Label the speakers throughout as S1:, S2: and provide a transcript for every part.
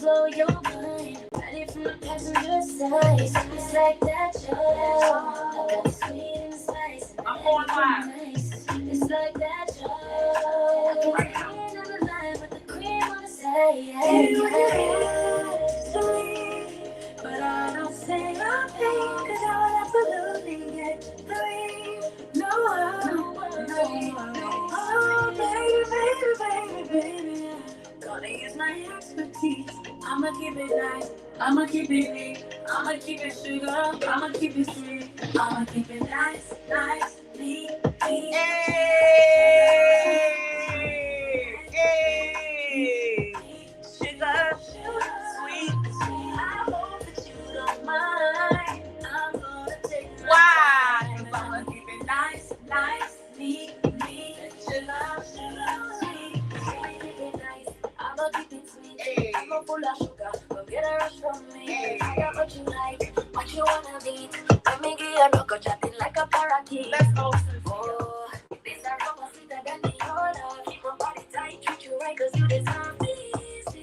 S1: blow your mind. Ready from the passenger side. It's like that, I got the sweet and spice. I'm going live. It's like that, I got the hand on the line with the cream on the side. But I don't say I'm pain, cause I will absolutely get free. No, oh, baby. Gonna use my expertise. I'ma keep it nice. I'ma keep it neat. I'ma keep it sugar. I'ma keep it sweet. I'ma keep it nice, neat. Hey, sugar, sweet. I hope that you don't mind. I'm gonna take my time. I'ma keep it nice, neat. Sugar, sweet. I'ma keep it nice. I'ma keep it sweet. Hey. I'm a full of sugar. Go get a rush from me. Hey. I got what you like, what you wanna be. Let me get a rock, chatting like a parakeet. Let's go. Oh, this a rubber sweeter than the other. Keep your body tight, treat you right, cause you deserve this.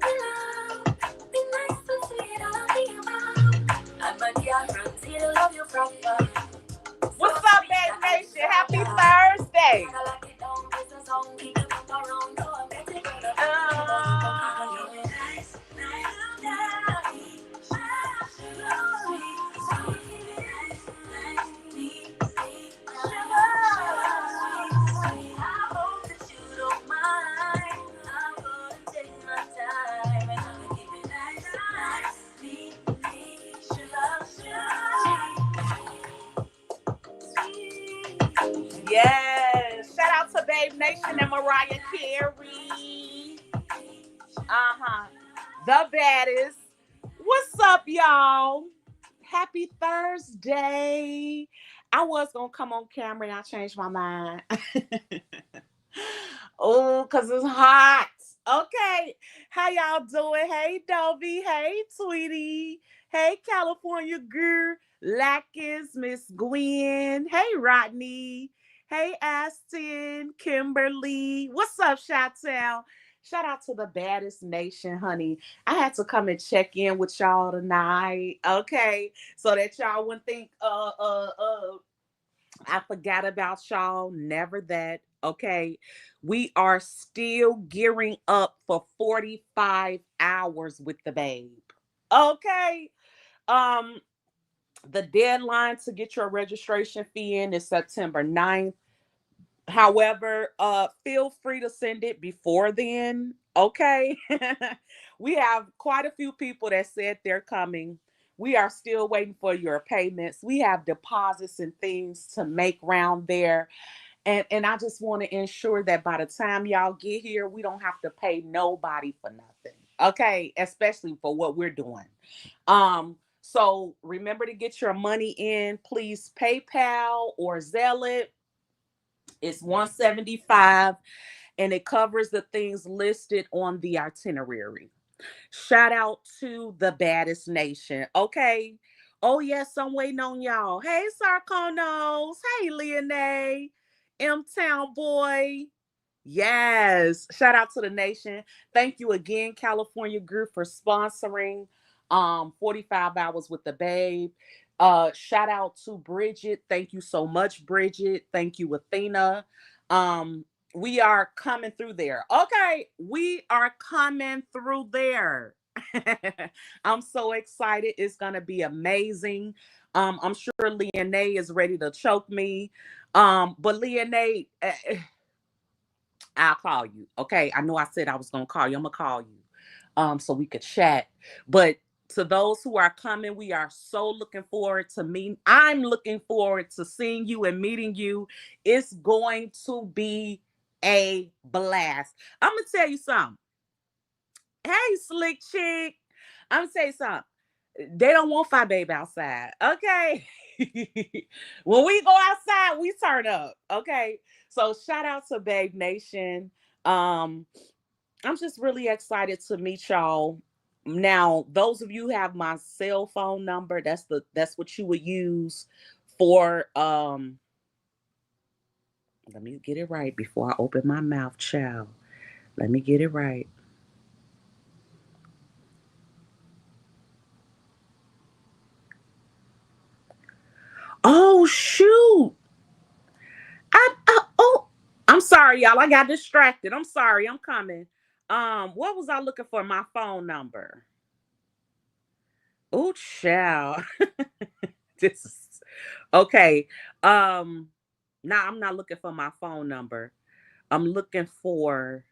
S1: Hello, be nice and sweet, I'll be about. I'm a dear friend, still love you proper. What's up, BabeNation? Happy Thursday. Yes. Shout out to BabeNation and Mariah Carey. The baddest. What's up, y'all? Happy Thursday. I was going to come on camera and I changed my mind. Oh, because it's hot. Okay. How y'all doing? Hey, Dovey. Hey, Tweety. Hey, California girl. Lakis, Miss Gwen. Hey, Rodney. Hey, Aston, Kimberly. What's up, Chantel? Shout out to the baddest nation, honey. I had to come and check in with y'all tonight, okay? So that y'all wouldn't think, I forgot about y'all. Never that, okay? We are still gearing up for 45 hours with the babe, okay? Um, the deadline to get your registration fee in is September 9th. However, feel free to send it before then, okay? We have quite a few people that said they're coming. We are still waiting for your payments. We have deposits and things to make round there. And I just want to ensure that by the time y'all get here, we don't have to pay nobody for nothing, okay? Especially for what we're doing. So remember to get your money in. Please PayPal or Zelle it. It's $175 and it covers the things listed on the itinerary. Shout out to the baddest nation. Okay. Oh, yes, I'm waiting on y'all. Hey, Sarkonos. Hey, Leonae. M-Town boy. Yes. Shout out to the nation. Thank you again, California Group, for sponsoring 45 hours with the babe. Shout out to Bridget. Thank you so much, Bridget. Thank you, Athena. We are coming through there. Okay, we are coming through there. I'm so excited. It's gonna be amazing. I'm sure Leonae is ready to choke me. But Leonae, I'll call you. Okay. I know I said I was gonna call you. I'm gonna call you. So we could chat. But to those who are coming, we are so looking forward to meeting. I'm looking forward to seeing you and meeting you. It's going to be a blast. I'm gonna tell you something. Hey, slick chick. I'm gonna say something. They don't want Phi Babe outside. Okay. When we go outside, we turn up. Okay. So shout out to BabeNation. I'm just really excited to meet y'all. Now, those of you who have my cell phone number, that's what you would use for let me get it right before I open my mouth, child. Let me get it right. shoot. Oh, I'm sorry, y'all. I got distracted. I'm sorry. I'm coming. What was I looking for? My phone number. Oh, child. This is okay. Um, now I'm not looking for my phone number. I'm looking for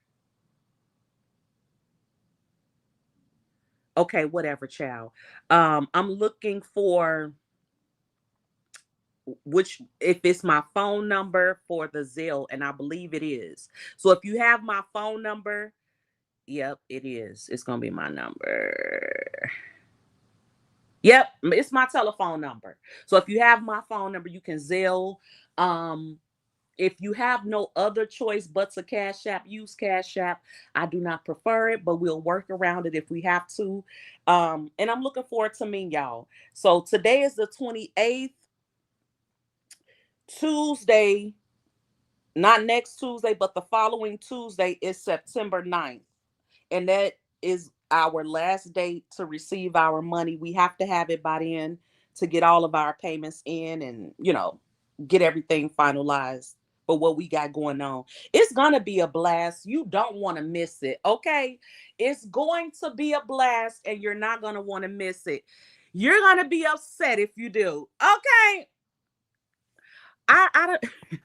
S1: okay, whatever, child. I'm looking for which if it's my phone number for the Zelle, and I believe it is. So if you have my phone number, yep, it is. It's gonna be my number. Yep, it's my telephone number. So if you have my phone number, you can Zelle. Um, if you have no other choice but to Cash App, use Cash App. I do not prefer it, but we'll work around it if we have to. And I'm looking forward to meeting y'all. So today is the 28th, Tuesday, not next Tuesday, but the following Tuesday is September 9th. And that is our last date to receive our money. We have to have it by then to get all of our payments in and, get everything finalized for what we got going on. It's going to be a blast. You don't want to miss it. Okay. It's going to be a blast and you're not going to want to miss it. You're going to be upset if you do. Okay. I don't,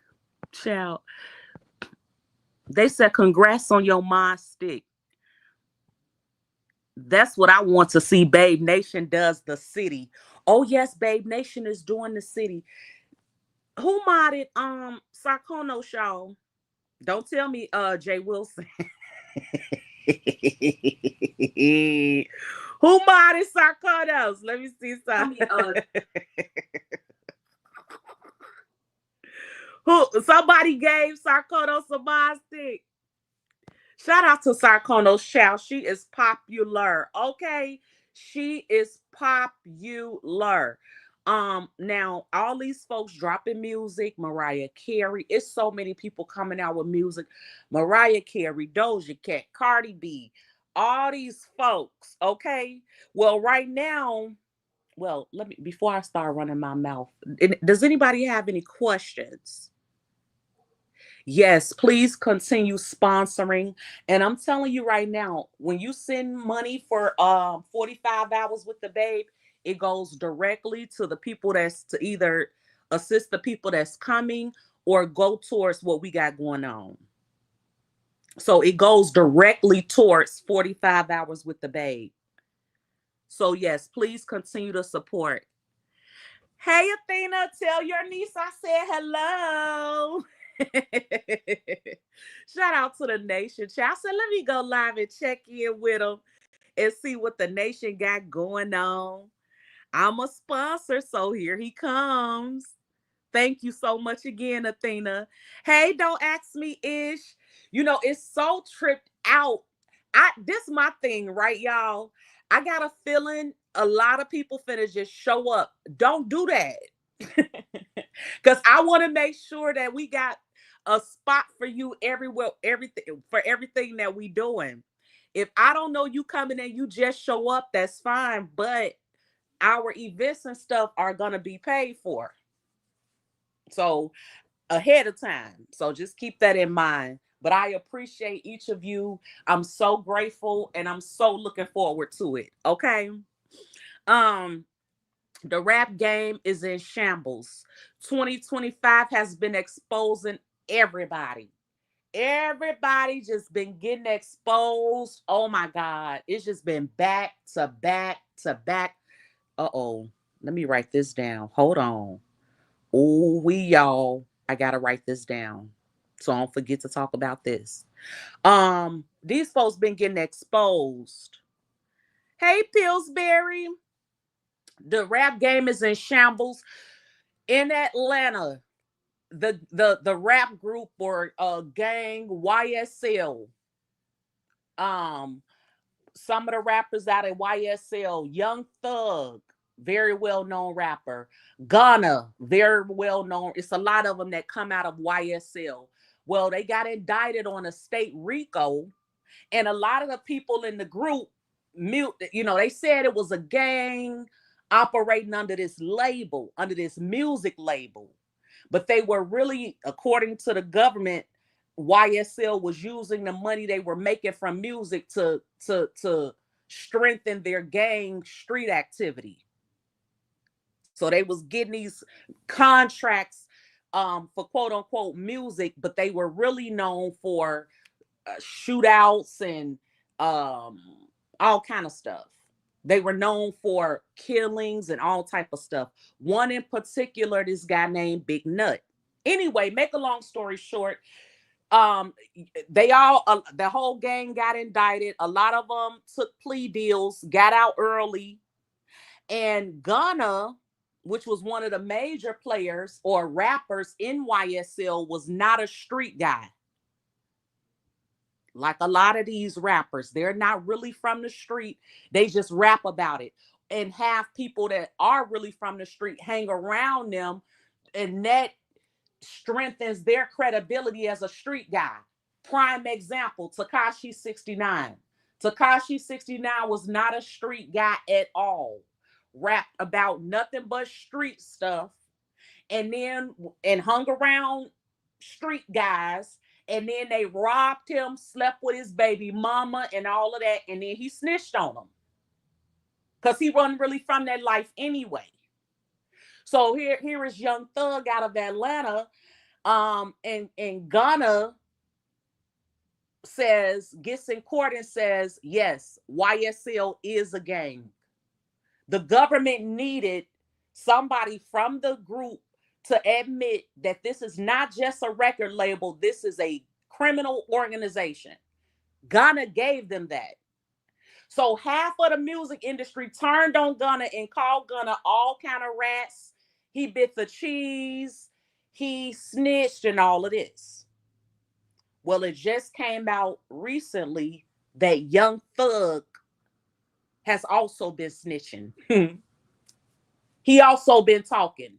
S1: child. They said, congrats on your mod stick. That's what I want to see. BabeNation does the city. Oh yes, BabeNation is doing the city. Who modded Sarkono show? Don't tell me Jay Wilson. Who modded Sarkonos? Let me see some. Who somebody gave Sarkonos a mod stick. Shout out to Sarkono's child. She is popular. Okay. She is popular. Now all these folks dropping music, Mariah Carey. It's so many people coming out with music. Mariah Carey, Doja Cat, Cardi B, all these folks. Okay. Well, right now, let me before I start running my mouth. Does anybody have any questions? Yes, please continue sponsoring. And I'm telling you right now, when you send money for 45 hours with the babe, it goes directly to the people that's to either assist the people that's coming or go towards what we got going on. So it goes directly towards 45 hours with the babe. So yes, please continue to support. Hey Athena, tell your niece I said hello. Shout out to the nation. Child said, let me go live and check in with them and see what the nation got going on. I'm a sponsor, so here he comes. Thank you so much again, Athena. Hey, don't ask me, Ish. It's so tripped out. This my thing, right, y'all? I got a feeling a lot of people finna just show up. Don't do that. Because I want to make sure that we got a spot for you everywhere, everything that we doing. If I don't know you coming and you just show up, that's fine. But our events and stuff are gonna be paid for. So ahead of time. So just keep that in mind. But I appreciate each of you. I'm so grateful and I'm so looking forward to it. Okay. Um, the rap game is in shambles. 2025 has been exposing everybody. Everybody just been getting exposed. Oh my God. It's just been back to back to back. Uh-oh. Let me write this down. Hold on. Oh, y'all. I gotta write this down. So I don't forget to talk about this. These folks been getting exposed. Hey, Pillsbury. The rap game is in shambles. In Atlanta, the rap group or gang YSL. Um, some of the rappers out of YSL, Young Thug, very well known rapper. Ghana, very well known. It's a lot of them that come out of YSL. Well, they got indicted on a state Rico, and a lot of the people in the group, they said it was a gang. operating under this label, under this music label. But they were really, according to the government, YSL was using the money they were making from music to strengthen their gang street activity. So they was getting these contracts for quote unquote music, but they were really known for shootouts and all kind of stuff. They were known for killings and all type of stuff. One in particular, this guy named Big Nut. Anyway, make a long story short, they all the whole gang got indicted. A lot of them took plea deals, got out early, and Gunna, which was one of the major players or rappers in YSL, was not a street guy. Like a lot of these rappers, they're not really from the street. They just rap about it and have people that are really from the street hang around them, and that strengthens their credibility as a street guy. Prime example, Tekashi 69. Tekashi 69 was not a street guy at all. Rapped about nothing but street stuff, and hung around street guys, and then they robbed him, slept with his baby mama and all of that, and then he snitched on them because he wasn't really from that life anyway. So here is Young Thug out of Atlanta, and Gunna gets in court and says, yes, YSL is a gang. The government needed somebody from the group to admit that this is not just a record label, this is a criminal organization. Gunna gave them that. So half of the music industry turned on Gunna and called Gunna all kind of rats. He bit the cheese, he snitched, and all of this. Well, it just came out recently that Young Thug has also been snitching. He also been talking.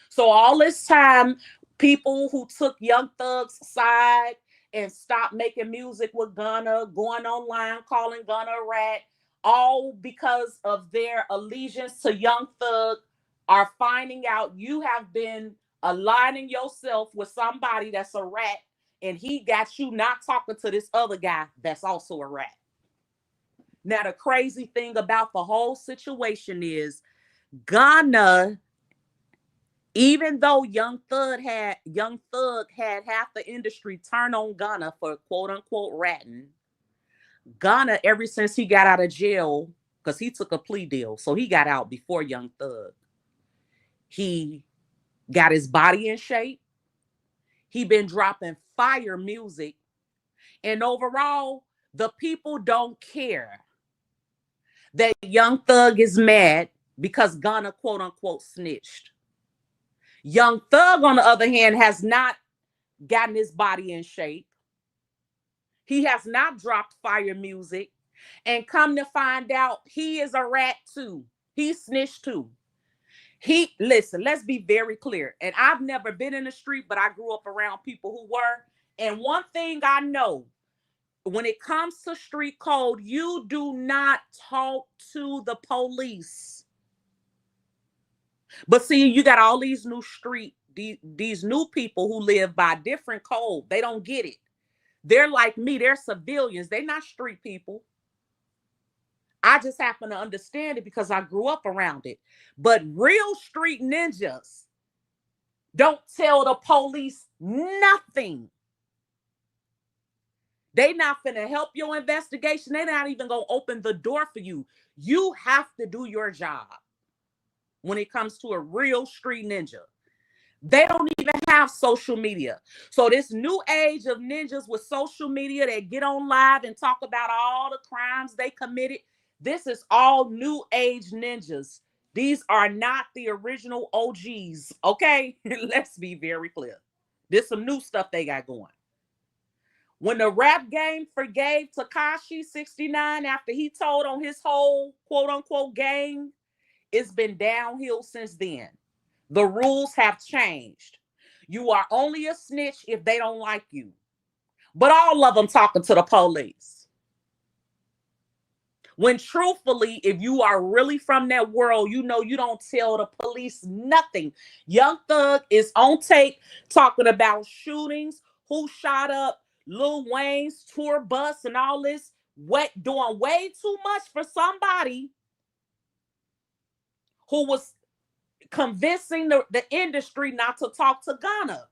S1: So all this time, people who took Young Thug's side and stopped making music with Gunna, going online, calling Gunna a rat, all because of their allegiance to Young Thug, are finding out you have been aligning yourself with somebody that's a rat, and he got you not talking to this other guy that's also a rat. Now, the crazy thing about the whole situation is Gunna, even though Young Thug had half the industry turn on Gunna for quote unquote ratting, Gunna, ever since he got out of jail, because he took a plea deal, so he got out before Young Thug, he got his body in shape. He been dropping fire music, and overall, the people don't care that Young Thug is mad because Gunna quote unquote snitched. Young Thug, on the other hand, has not gotten his body in shape. He has not dropped fire music. And come to find out, he is a rat too. He snitched too. Listen, let's be very clear. And I've never been in the street, but I grew up around people who were. And one thing I know, when it comes to street code, you do not talk to the police. But see, you got all these these new people who live by different code. They don't get it. They're like me. They're civilians. They're not street people. I just happen to understand it because I grew up around it. But real street ninjas don't tell the police nothing. They not finna help your investigation. They're not even gonna open the door for you. You have to do your job when it comes to a real street ninja. They don't even have social media. So this new age of ninjas with social media that get on live and talk about all the crimes they committed, this is all new age ninjas. These are not the original OGs, okay? Let's be very clear. There's some new stuff they got going. When the rap game forgave Tekashi 69 after he told on his whole quote unquote gang, it's been downhill since then. The rules have changed. You are only a snitch if they don't like you. But all of them talking to the police. When truthfully, if you are really from that world, you know you don't tell the police nothing. Young Thug is on tape talking about shootings, who shot up Lil Wayne's tour bus and all this, doing way too much for somebody who was convincing the industry not to talk to Ghana.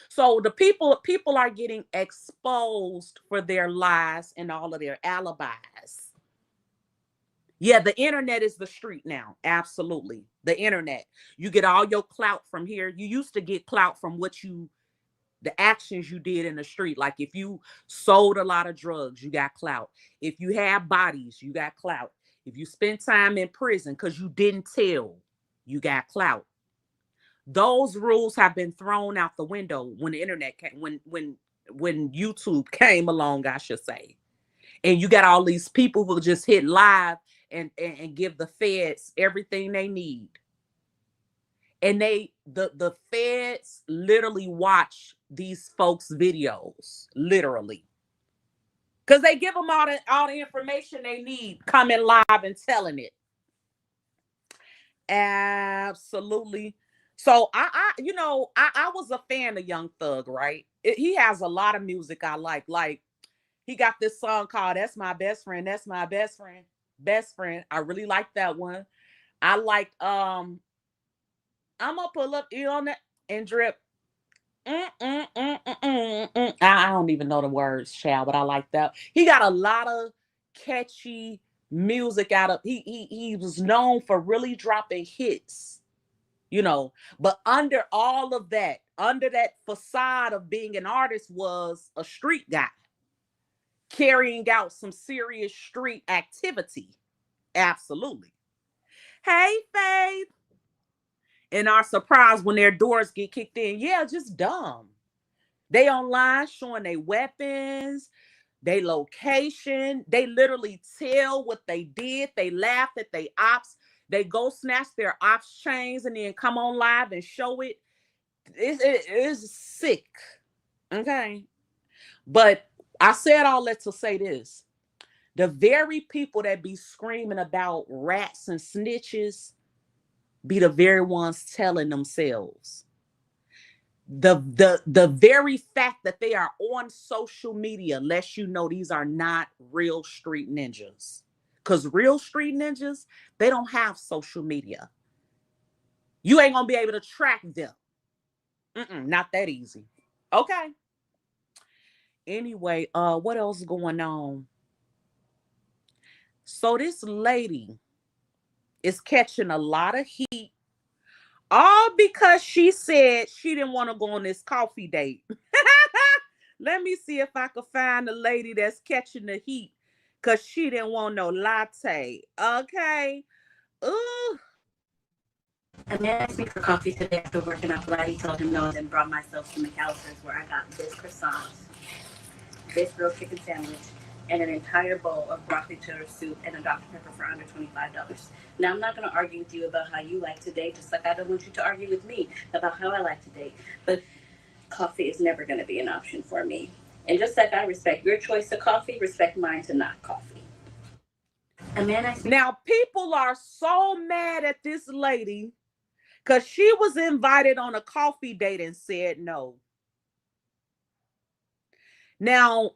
S1: So the people are getting exposed for their lies and all of their alibis. Yeah, the internet is the street now. Absolutely. The internet. You get all your clout from here. You used to get clout from the actions you did in the street. Like if you sold a lot of drugs, you got clout. If you had bodies, you got clout. If you spent time in prison because you didn't tell, you got clout. Those rules have been thrown out the window when the internet came, when YouTube came along, I should say. And you got all these people who just hit live and give the feds everything they need. And the feds literally watch these folks' videos, literally. Because they give them all the information they need, coming live and telling it. Absolutely. So I was a fan of Young Thug, right? He has a lot of music I like. Like he got this song called "That's My Best Friend." That's my best friend. Best friend. I really like that one. I like I'm gonna pull up you on that and drip. I don't even know the words, child, but I like that. He got a lot of catchy music out of he was known for really dropping hits, but under all of that, under that facade of being an artist was a street guy carrying out some serious street activity. Absolutely. Hey, Faith. And our surprise when their doors get kicked in. Yeah, just dumb. They online showing their weapons, their location. They literally tell what they did. They laugh at their ops. They go snatch their ops chains and then come on live and show it. It is sick. Okay. But I said all that to say this. The very people that be screaming about rats and snitches be the very ones telling themselves. The very fact that they are on social media lets you know these are not real street ninjas. Because real street ninjas, they don't have social media. You ain't gonna be able to track them. Not that easy. Okay. Anyway, what else is going on? So this lady is catching a lot of heat, all because she said she didn't want to go on this coffee date. Let me see if I can find a lady that's catching the heat because she didn't want no latte. Okay. Ooh.
S2: A man asked me for coffee today after working out Pilates, told him no, and then brought myself to McAllister's where I got this croissant, this grilled chicken sandwich, and an entire bowl of broccoli cheddar soup and a Dr. Pepper for under $25. Now, I'm not going to argue with you about how you like to date, just like I don't want you to argue with me about how I like to date. But coffee is never going to be an option for me. And just like I respect your choice of coffee, respect mine to not coffee.
S1: Now, people are so mad at this lady because she was invited on a coffee date and said no. Now,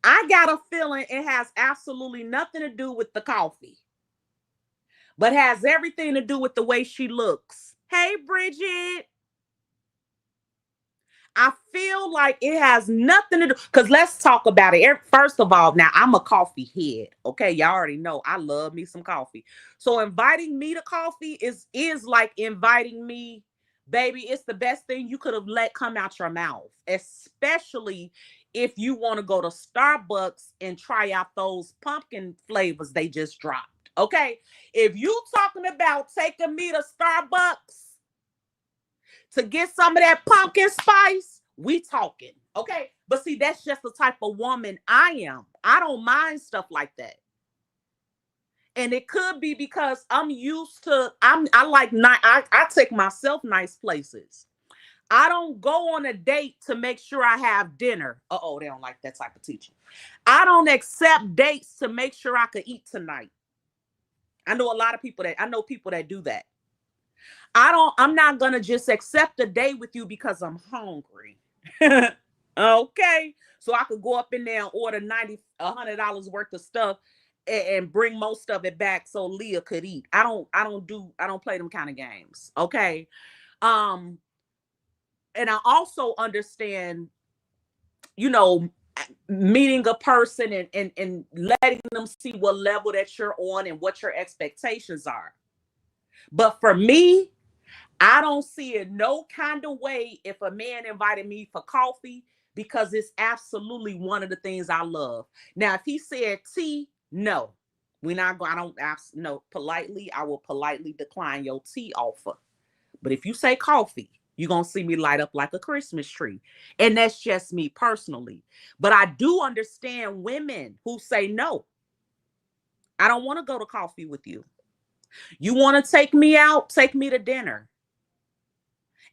S1: I got a feeling it has absolutely nothing to do with the coffee, but has everything to do with the way she looks. Hey, Bridget. I feel like it has nothing to do, because let's talk about it. First of all, now I'm a coffee head. Okay, y'all already know I love me some coffee. So inviting me to coffee is like inviting me, baby. It's the best thing you could have let come out your mouth, especially if you want to go to Starbucks and try out those pumpkin flavors they just dropped. Okay, if you talking about taking me to Starbucks to get some of that pumpkin spice, we talking. Okay. But see, that's just the type of woman I am. I don't mind stuff like that. And it could be because I'm used to, I take myself nice places. I don't go on a date to make sure I have dinner. Uh-oh, they don't like that type of teaching. I don't accept dates to make sure I could eat tonight. I know a lot of people that I know people that do that. I'm not gonna just accept a date with you because I'm hungry. Okay. So I could go up in there and order $100 worth of stuff and bring most of it back so Leah could eat. I don't play them kind of games. Okay. Um, and I also understand, you know, meeting a person and letting them see what level that you're on and what your expectations are. But for me, I don't see it no kind of way if a man invited me for coffee because it's absolutely one of the things I love. Now, if he said tea, no, we're not going. I don't ask. No, politely, I will politely decline your tea offer. But if you say coffee, you're gonna see me light up like a Christmas tree, and that's just me personally. But I do understand women who say no. I don't want to go to coffee with you. You want to take me out? Take me to dinner.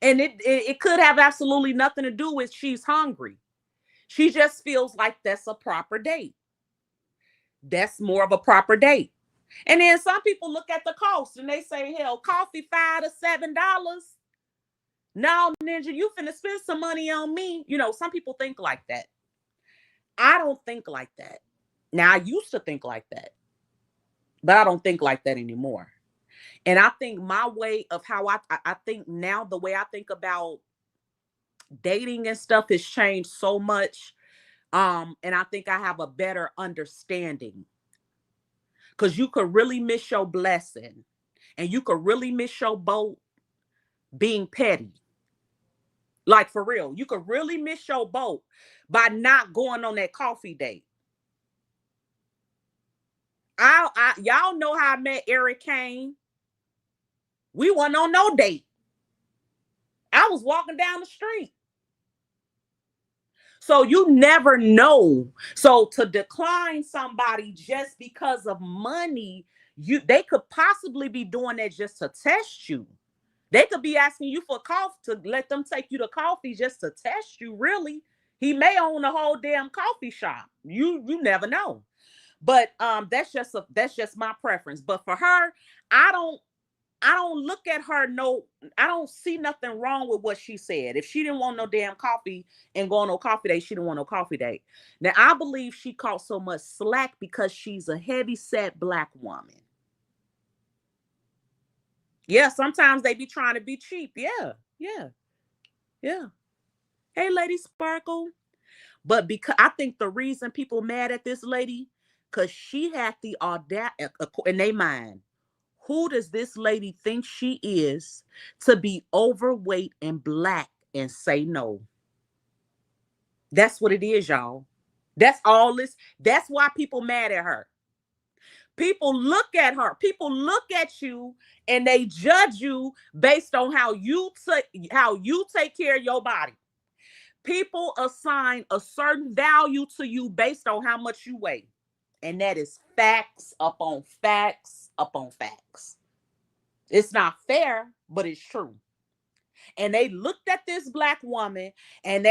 S1: And it could have absolutely nothing to do with she's hungry. She just feels like that's a proper date. That's more of a proper date. And then some people look at the cost and they say, hell, coffee $5 to $7. Now, Ninja, you finna spend some money on me. You know, some people think like that. I don't think like that. Now, I used to think like that, but I don't think like that anymore. And I think my way of how I think now, the way I think about dating and stuff has changed so much. And I think I have a better understanding because you could really miss your blessing and you could really miss your boat being petty. Like for real, you could really miss your boat by not going on that coffee date. Y'all know how I met Eric Kane. We wasn't on no date. I was walking down the street. So you never know. So to decline somebody just because of money, they could possibly be doing that just to test you. They could be asking you for coffee to let them take you to coffee just to test you. Really, he may own a whole damn coffee shop. You never know. But that's just my preference. But for her, I don't I don't look at her no, I don't see nothing wrong with what she said. If she didn't want no damn coffee and go on no coffee date, she didn't want no coffee date. Now I believe she caught so much slack because she's a heavy set black woman. Yeah, sometimes they be trying to be cheap. Yeah, yeah, yeah. Hey, Lady Sparkle. But because I think the reason people mad at this lady, because she had the audacity in their mind. Who does this lady think she is to be overweight and black and say no? That's what it is, y'all. That's all this. That's why people mad at her. People look at her. People look at you and they judge you based on how you take care of your body. People assign a certain value to you based on how much you weigh. And that is facts upon facts upon facts. It's not fair, but it's true. And they looked at this black woman and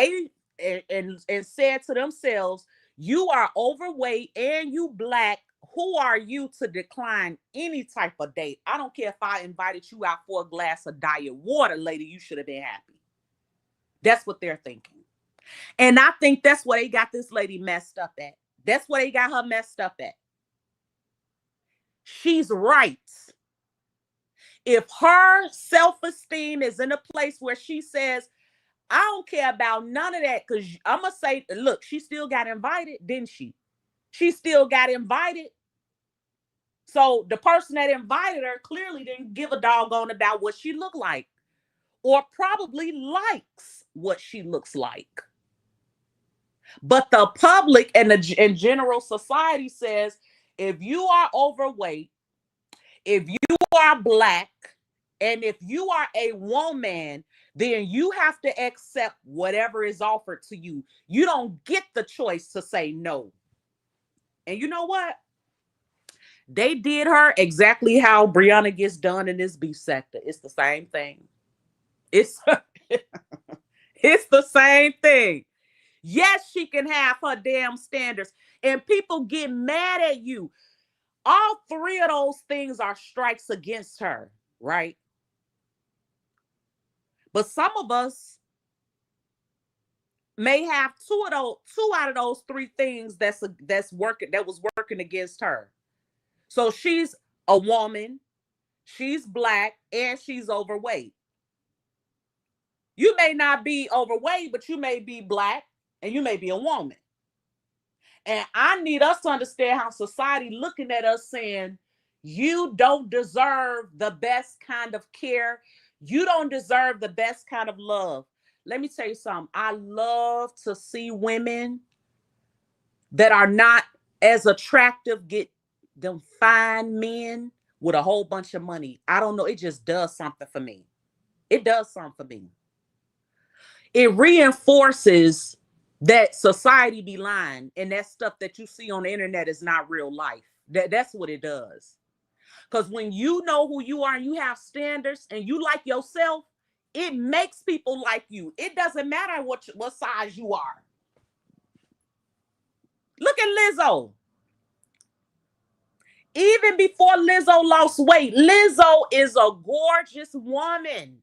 S1: and said to themselves, you are overweight and you black. Who are you to decline any type of date? I don't care if I invited you out for a glass of diet water, lady, you should have been happy. That's what they're thinking. And I think that's where they got this lady messed up at. That's where they got her messed up at. She's right. If her self-esteem is in a place where she says, I don't care about none of that, because I'm going to say, look, she still got invited, didn't she? She still got invited. So the person that invited her clearly didn't give a doggone about what she looked like, or probably likes what she looks like. But the public and in general society says, if you are overweight, if you are black, and if you are a woman, then you have to accept whatever is offered to you. You don't get the choice to say no. And you know what? They did her exactly how Brianna gets done in this beef sector. It's the same thing. It's Same thing. Yes, she can have her damn standards. And people get mad at you. All three of those things are strikes against her, right? But some of us may have two out of those three things that's working that was working against her. So she's a woman, she's black, and she's overweight. You may not be overweight, but you may be black and you may be a woman. And I need us to understand how society looking at us saying, you don't deserve the best kind of care. You don't deserve the best kind of love. Let me tell you something. I love to see women that are not as attractive get them fine men with a whole bunch of money. I don't know. It just does something for me. It does something for me. It reinforces that society be lying and that stuff that you see on the internet is not real life. That's what it does. Because when you know who you are and you have standards and you like yourself, it makes people like you. It doesn't matter what size you are. Look at Lizzo. Even before Lizzo lost weight, Lizzo is a gorgeous woman.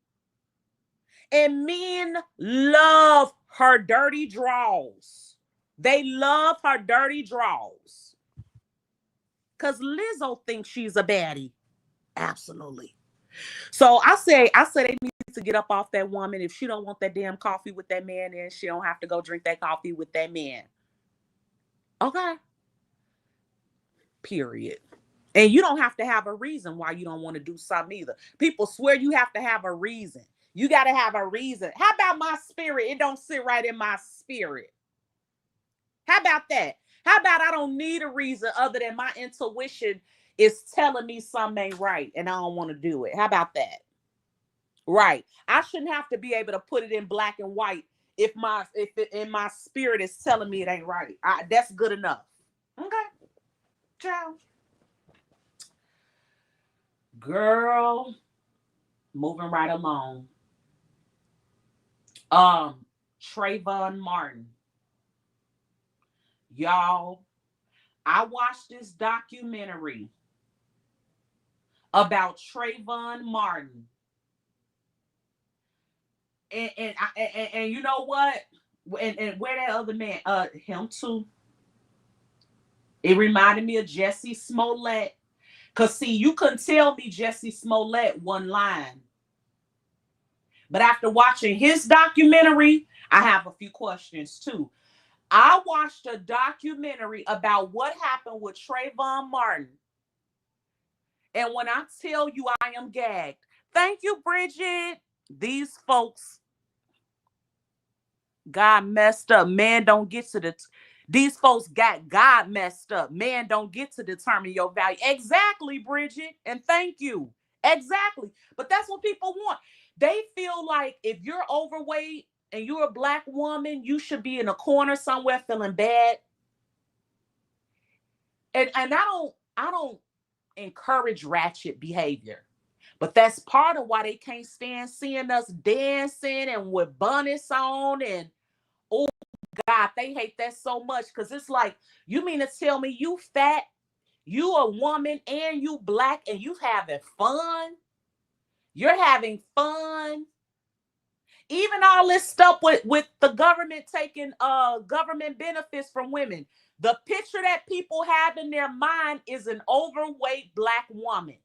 S1: And men love her dirty draws. They love her dirty draws. Because Lizzo thinks she's a baddie. Absolutely. So I say they need to get up off that woman. If she don't want that damn coffee with that man, then she don't have to go drink that coffee with that man. Okay. Period. And you don't have to have a reason why you don't want to do something either. People swear you have to have a reason. You got to have a reason. How about my spirit? It don't sit right in my spirit. How about that? How about I don't need a reason other than my intuition is telling me something ain't right and I don't want to do it. How about that? Right. I shouldn't have to be able to put it in black and white if it in my spirit is telling me it ain't right. That's good enough. Okay. Ciao. Girl, moving right along. Trayvon Martin. Y'all, I watched this documentary about Trayvon Martin. And you know what? And where that other man, him too. It reminded me of Jussie Smollett. Cause see, you couldn't tell me Jussie Smollett one line. But after watching his documentary, I have a few questions too. I watched a documentary about what happened with Trayvon Martin. And when I tell you I am gagged, thank you, Bridget. These folks got messed up. Man don't get to these folks got God messed up. Man don't get to determine your value. Exactly, Bridget. And thank you. Exactly. But that's what people want. They feel like if you're overweight and you're a black woman, you should be in a corner somewhere feeling bad. And I don't encourage ratchet behavior. But that's part of why they can't stand seeing us dancing and with bonnets on. And oh God, they hate that so much because it's like, you mean to tell me you fat, you a woman, and you black, and you having fun? You're having fun. Even all this stuff with the government taking government benefits from women. The picture that people have in their mind is an overweight black woman.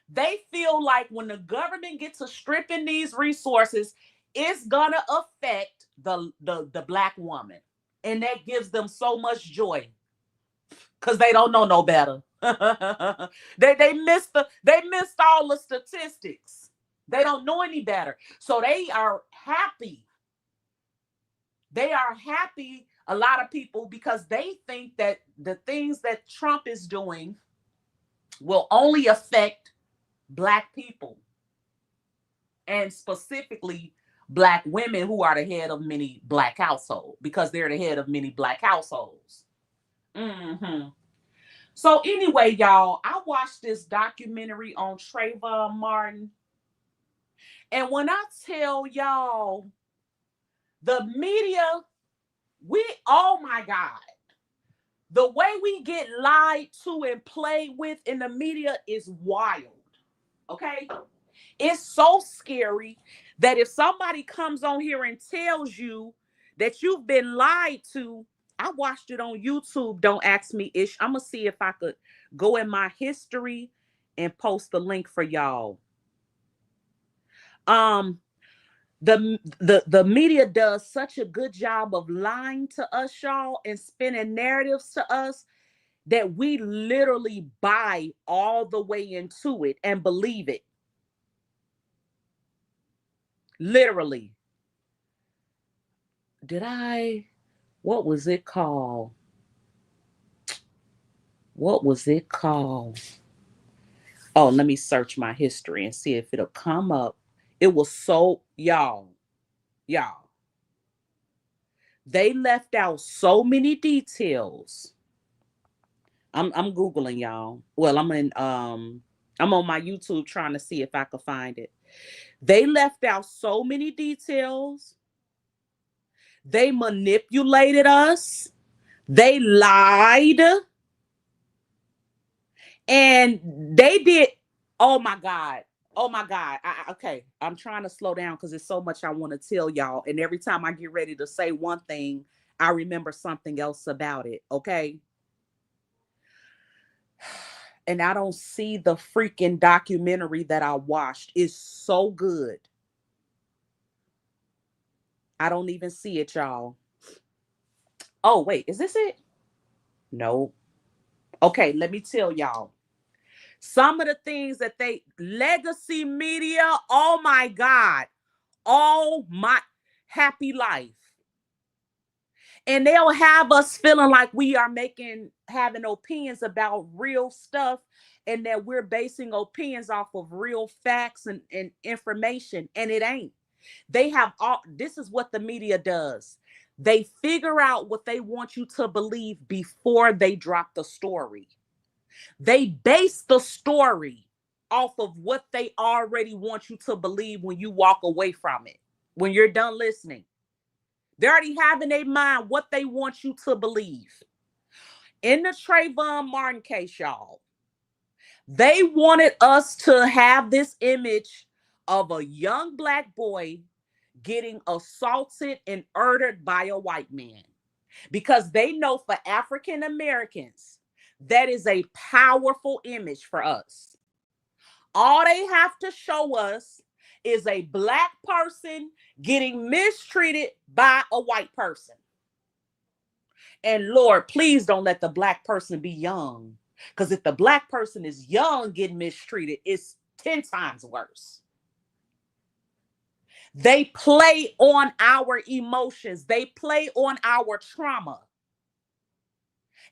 S1: They feel like when the government gets to stripping these resources, it's gonna affect the black woman. And that gives them so much joy. Because they don't know no better. they missed all the statistics. They don't know any better. So they are happy. They are happy, a lot of people, because they think that the things that Trump is doing will only affect black people. And specifically black women who are the head of many black households, because they're the head of many black households. Mm-hmm. So anyway, y'all, I watched this documentary on Trayvon Martin. And when I tell y'all, The media, oh my God. The way we get lied to and played with in the media is wild. Okay? It's so scary that if somebody comes on here and tells you that you've been lied to, I watched it on YouTube. Don't ask me ish. I'm gonna see if I could go in my history and post the link for y'all. Um, the media does such a good job of lying to us, y'all, and spinning narratives to us that we literally buy all the way into it and believe it. Literally. What was it called? What was it called? Oh, let me search my history and see if it'll come up. It was so, y'all, they left out so many details. I'm Googling, y'all. Well, I'm on my YouTube trying to see if I could find it. They left out so many details. They manipulated us. They lied. And they did. Oh my God. Oh my God. Okay. I'm trying to slow down because there's so much I want to tell y'all. And every time I get ready to say one thing, I remember something else about it. Okay. And I don't see the freaking documentary that I watched. It's so good. I don't even see it, y'all. Oh, wait. Is this it? No. Okay. Let me tell y'all. Some of the things that legacy media, oh my God. All my happy life. And they'll have us feeling like we are having opinions about real stuff and that we're basing opinions off of real facts and information. And it ain't. This is what the media does. They figure out what they want you to believe before they drop the story. They base the story off of what they already want you to believe when you walk away from it. When you're done listening, they already have in their mind what they want you to believe. In the Trayvon Martin case, y'all, they wanted us to have this image of a young Black boy getting assaulted and murdered by a white man because they know for African Americans, that is a powerful image for us. All they have to show us is a Black person getting mistreated by a white person. And Lord, please don't let the Black person be young. Because if the Black person is young getting mistreated, it's 10 times worse. They play on our emotions. They play on our trauma.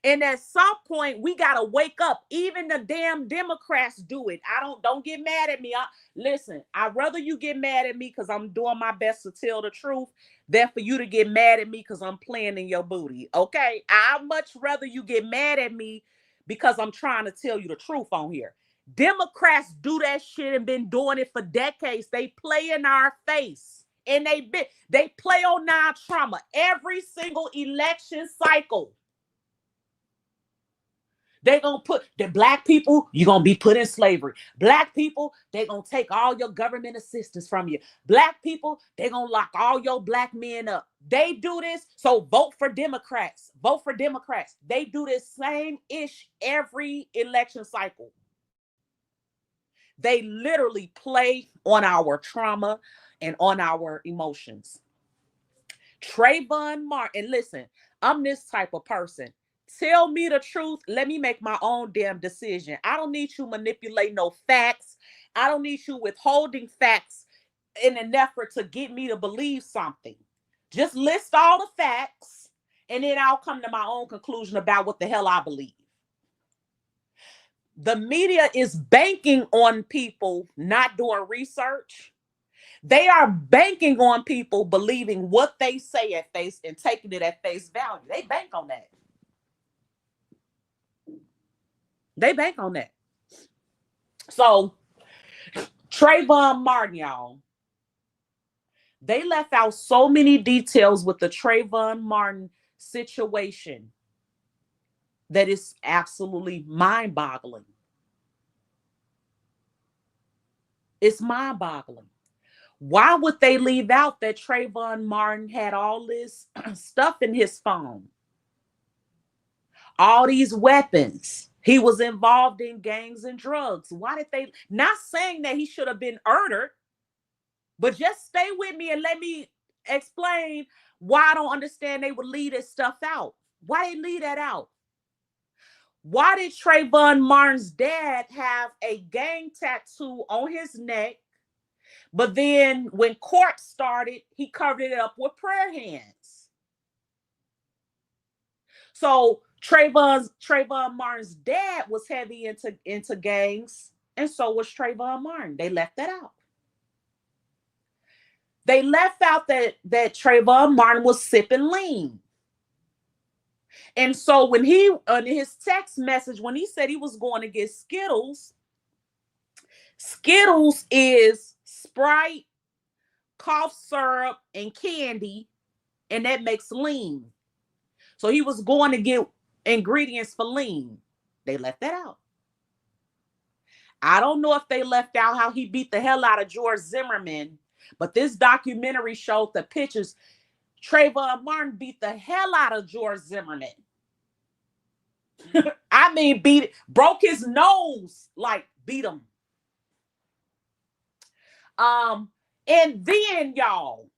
S1: And at some point, we got to wake up. Even the damn Democrats do it. Don't get mad at me. Listen, I'd rather you get mad at me because I'm doing my best to tell the truth than for you to get mad at me because I'm playing in your booty. Okay? I'd much rather you get mad at me because I'm trying to tell you the truth on here. Democrats do that shit and been doing it for decades. They play in our face. And they play on our trauma every single election cycle. They're going to put the Black people, you're going to be put in slavery. Black people, they're going to take all your government assistance from you. Black people, they're going to lock all your Black men up. They do this, so vote for Democrats. Vote for Democrats. They do this same ish every election cycle. They literally play on our trauma and on our emotions. Trayvon Martin, listen, I'm this type of person. Tell me the truth. Let me make my own damn decision. I don't need you manipulating no facts. I don't need you withholding facts in an effort to get me to believe something. Just list all the facts and then I'll come to my own conclusion about what the hell I believe. The media is banking on people not doing research. They are banking on people believing what they say at face and taking it at face value. They bank on that. They bank on that. So, Trayvon Martin, y'all, They left out so many details with the Trayvon Martin situation that is absolutely mind-boggling. It's mind-boggling. Why would they leave out that Trayvon Martin had all this stuff in his phone? All these weapons. He was involved in gangs and drugs. Why did they, not saying that he should have been murdered, but just stay with me and let me explain why I don't understand they would leave this stuff out. Why they leave that out? Why did Trayvon Martin's dad have a gang tattoo on his neck? But then when court started, he covered it up with prayer hands. So Trayvon Martin's dad was heavy into gangs, and so was Trayvon Martin. They left that out. They left out that Trayvon Martin was sipping lean. And so when he, in his text message, when he said he was going to get Skittles, Skittles is Sprite, cough syrup, and candy, and that makes lean. So he was going to get ingredients for lean. They left that out. I don't know if they left out how he beat the hell out of George Zimmerman, but this documentary showed the pictures. Trayvon Martin beat the hell out of George Zimmerman. I mean, broke his nose, like beat him. And then y'all,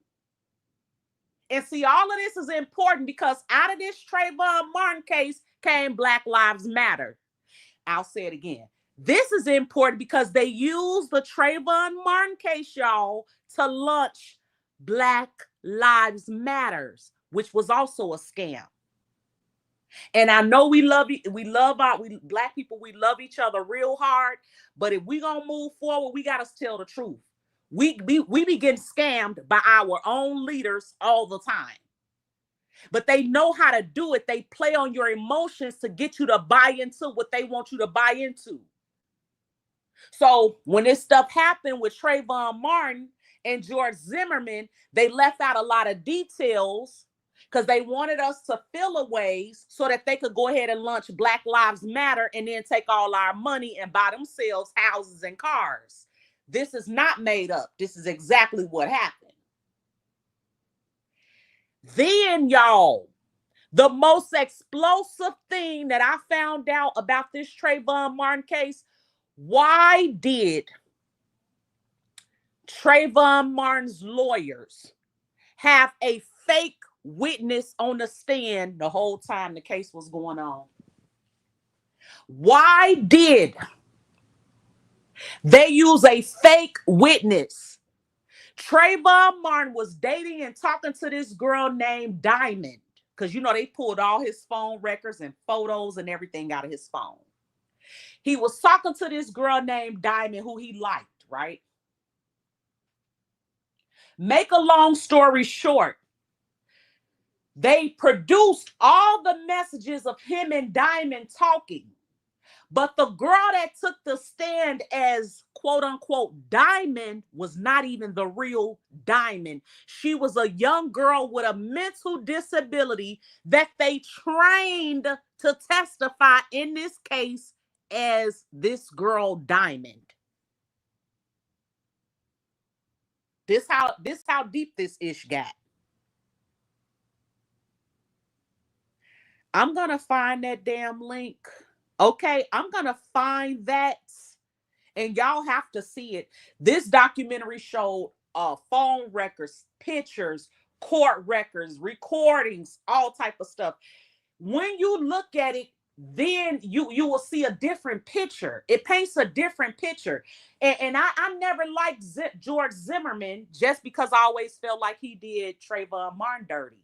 S1: and see, all of this is important because out of this Trayvon Martin case came Black Lives Matter. I'll say it again. This is important because they used the Trayvon Martin case, y'all, to launch Black Lives Matters, which was also a scam. And I know we love Black people, we love each other real hard, but if we gonna move forward, we gotta tell the truth. We be getting scammed by our own leaders all the time. But they know how to do it. They play on your emotions to get you to buy into what they want you to buy into. So when this stuff happened with Trayvon Martin and George Zimmerman, they left out a lot of details because they wanted us to fill away so that they could go ahead and launch Black Lives Matter and then take all our money and buy themselves houses and cars. This is not made up. This is exactly what happened. Then, y'all, the most explosive thing that I found out about this Trayvon Martin case, why did Trayvon Martin's lawyers have a fake witness on the stand the whole time the case was going on? Why did they use a fake witness? Trayvon Martin was dating and talking to this girl named Diamond because, you know, they pulled all his phone records and photos and everything out of his phone. He was talking to this girl named Diamond who he liked, right? Make a long story short, they produced all the messages of him and Diamond talking. But the girl that took the stand as quote unquote Diamond was not even the real Diamond. She was a young girl with a mental disability that they trained to testify in this case as this girl Diamond. This how deep this ish got. I'm gonna find that damn link. Okay, I'm gonna find that, and y'all have to see it. This documentary showed phone records, pictures, court records, recordings, all type of stuff. When you look at it, then you will see a different picture. It paints a different picture. And I never liked George Zimmerman just because I always felt like he did Trayvon Martin dirty.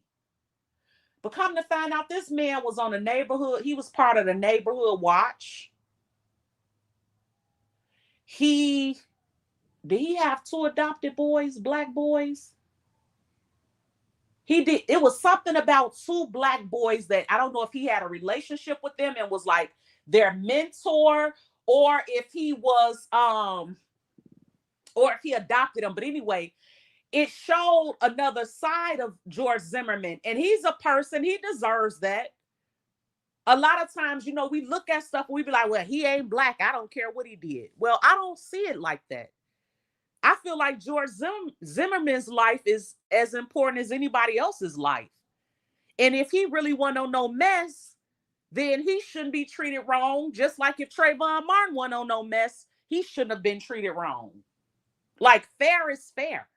S1: But come to find out, this man was on the neighborhood. He was part of the neighborhood watch. Did he have 2 adopted boys, Black boys? He did. It was something about 2 Black boys that I don't know if he had a relationship with them and was like their mentor, or if he was or if he adopted them. But anyway, it showed another side of George Zimmerman. And he's a person, he deserves that. A lot of times, you know, we look at stuff and we be like, well, he ain't black. I don't care what he did. Well, I don't see it like that. I feel like George Zimmerman's life is as important as anybody else's life. And if he really wasn't on no mess, then he shouldn't be treated wrong. Just like if Trayvon Martin wasn't on no mess, he shouldn't have been treated wrong. Like, fair is fair.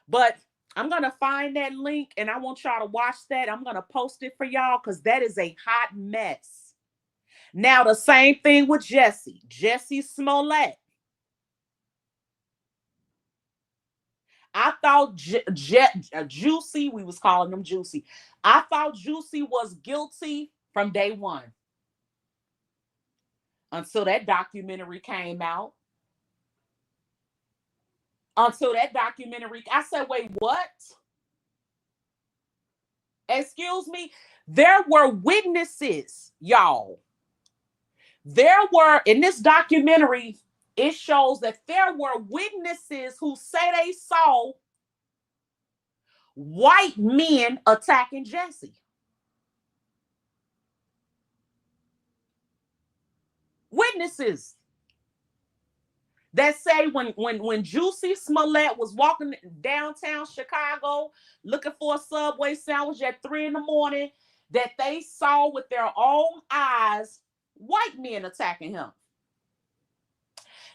S1: But I'm going to find that link and I want y'all to watch that. I'm going to post it for y'all because that is a hot mess. Now, the same thing with Jussie Smollett. I thought Juicy, we was calling him Juicy. I thought Juicy was guilty from day one until that documentary came out. I said, wait, what? Excuse me? There were witnesses, y'all. There were, in this documentary, it shows that there were witnesses who say they saw white men attacking Jussie. Witnesses that say when Jussie Smollett was walking downtown Chicago looking for a Subway sandwich at 3 a.m, that they saw with their own eyes white men attacking him.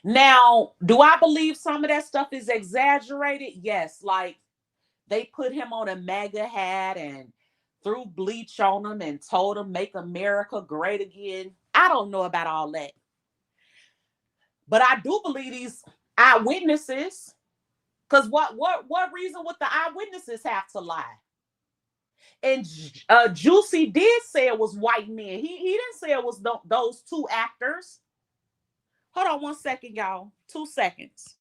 S1: Now, do I believe some of that stuff is exaggerated? Yes, like they put him on a MAGA hat and threw bleach on him and told him make America great again. I don't know about all that. But I do believe these eyewitnesses, because what reason would the eyewitnesses have to lie? And Juicy did say it was white men. He didn't say it was those two actors. Hold on 1 second, y'all. 2 seconds.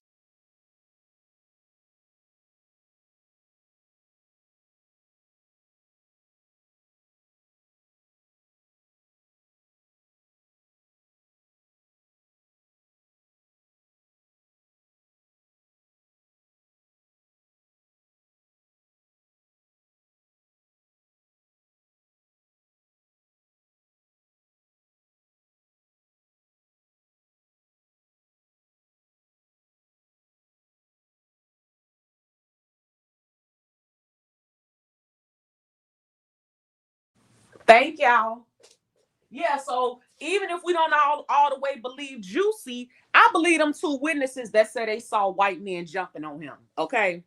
S1: Thank y'all. Yeah, so even if we don't all the way believe Juicy, I believe them two witnesses that said they saw white men jumping on him. Okay.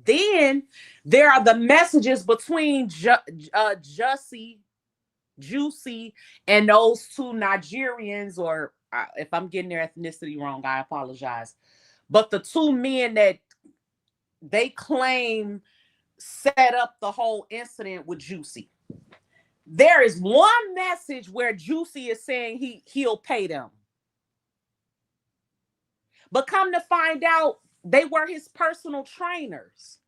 S1: Then there are the messages between Jussie, Juicy, and those two Nigerians, or if I'm getting their ethnicity wrong, I apologize. But the two men that they claim set up the whole incident with Juicy. There is one message where Juicy is saying he'll pay them. But come to find out, they were his personal trainers.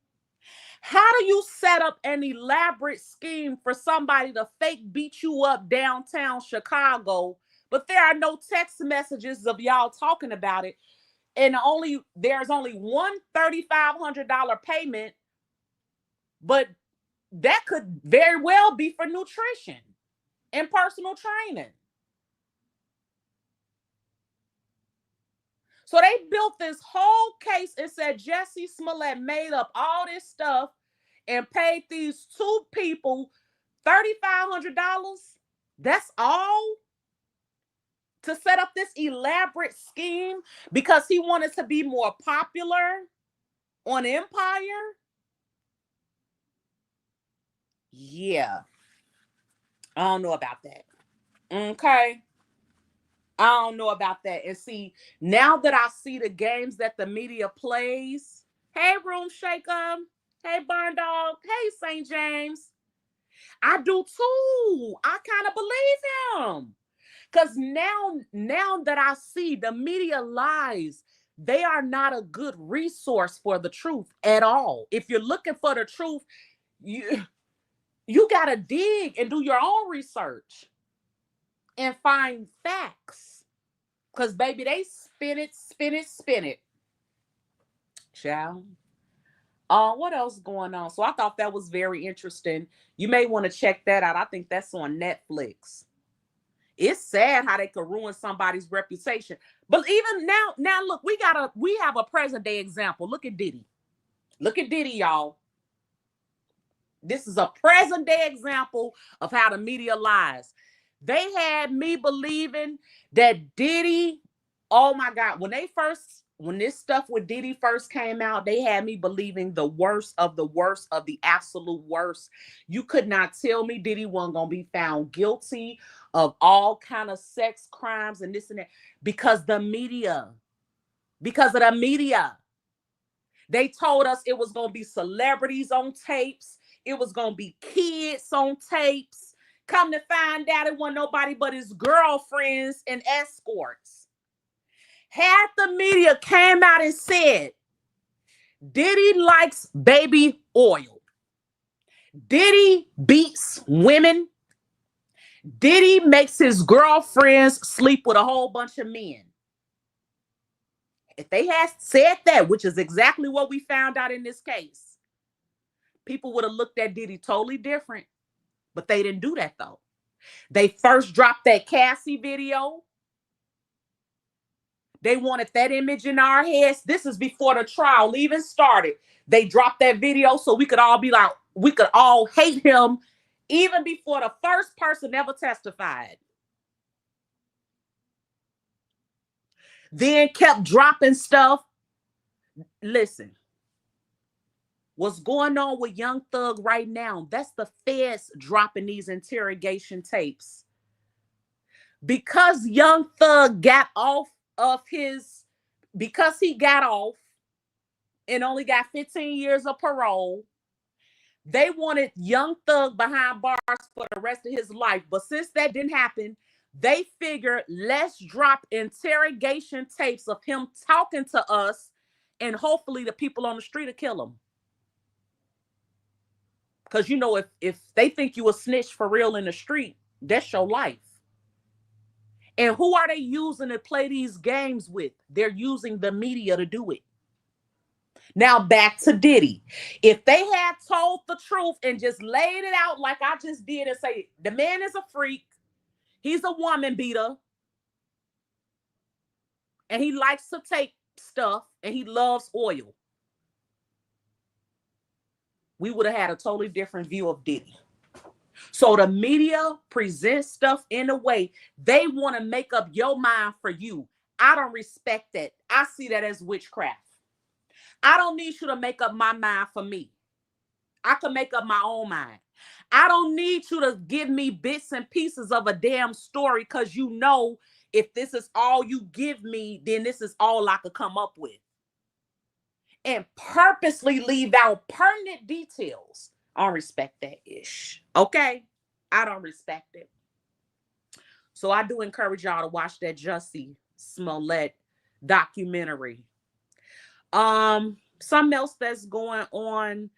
S1: How do you set up an elaborate scheme for somebody to fake beat you up downtown Chicago, but there are no text messages of y'all talking about it, and there's only one $3,500 payment, but that could very well be for nutrition and personal training. So they built this whole case and said Jussie Smollett made up all this stuff and paid these two people $3,500. That's all to set up this elaborate scheme because he wanted to be more popular on Empire. Yeah, I don't know about that. Okay. I don't know about that. And see, now that I see the games that the media plays, hey, Room Shaker, hey, Barn Dog, hey, St. James, I do too. I kind of believe him. Because now that I see the media lies, they are not a good resource for the truth at all. If you're looking for the truth, you got to dig and do your own research and find facts. Because, baby, they spin it. Child. What else going on? So I thought that was very interesting. You may want to check that out. I think that's on Netflix. It's sad how they could ruin somebody's reputation. But even now look, we have a present day example. Look at Diddy. Look at Diddy, y'all. This is a present day example of how the media lies. They had me believing that Diddy, oh my God, when this stuff with Diddy first came out, they had me believing the worst of the absolute worst. You could not tell me Diddy wasn't going to be found guilty of all kind of sex crimes and this and that because because of the media. They told us it was going to be celebrities on tapes. It was going to be kids on tapes. Come to find out it wasn't nobody but his girlfriends and escorts. Half the media came out and said, Diddy likes baby oil. Diddy beats women. Diddy makes his girlfriends sleep with a whole bunch of men. If they had said that, which is exactly what we found out in this case, people would have looked at Diddy totally different. But they didn't do that, though. They first dropped that Cassie video. They wanted that image in our heads. This is before the trial even started. They dropped that video so we could all be like, we could all hate him even before the first person ever testified. Then kept dropping stuff. Listen, what's going on with Young Thug right now, that's the feds dropping these interrogation tapes. Because Young Thug got off because he got off and only got 15 years of parole, they wanted Young Thug behind bars for the rest of his life. But since that didn't happen, they figured let's drop interrogation tapes of him talking to us, and hopefully the people on the street will kill him. Because, you know, if they think you a snitch for real in the street, that's your life. And who are they using to play these games with? They're using the media to do it. Now back to Diddy. If they had told the truth and just laid it out like I just did and say, the man is a freak, he's a woman beater, and he likes to take stuff, and he loves oil, we would have had a totally different view of Diddy. So the media presents stuff in a way they want to make up your mind for you. I don't respect that. I see that as witchcraft. I don't need you to make up my mind for me. I can make up my own mind. I don't need you to give me bits and pieces of a damn story because you know if this is all you give me, then this is all I could come up with. And purposely leave out pertinent details. I don't respect that ish. Okay? I don't respect it. So I do encourage y'all to watch that Jussie Smollett documentary. Something else that's going on.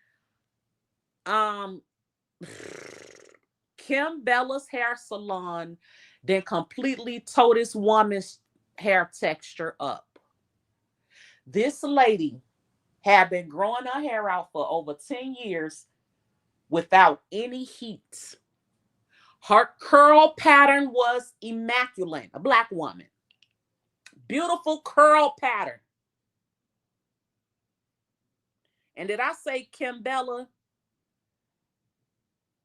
S1: Kim Bella's hair salon then completely tore this woman's hair texture up. This lady had been growing her hair out for over 10 years without any heat. Her curl pattern was immaculate. A black woman. Beautiful curl pattern. And did I say Kim Bella?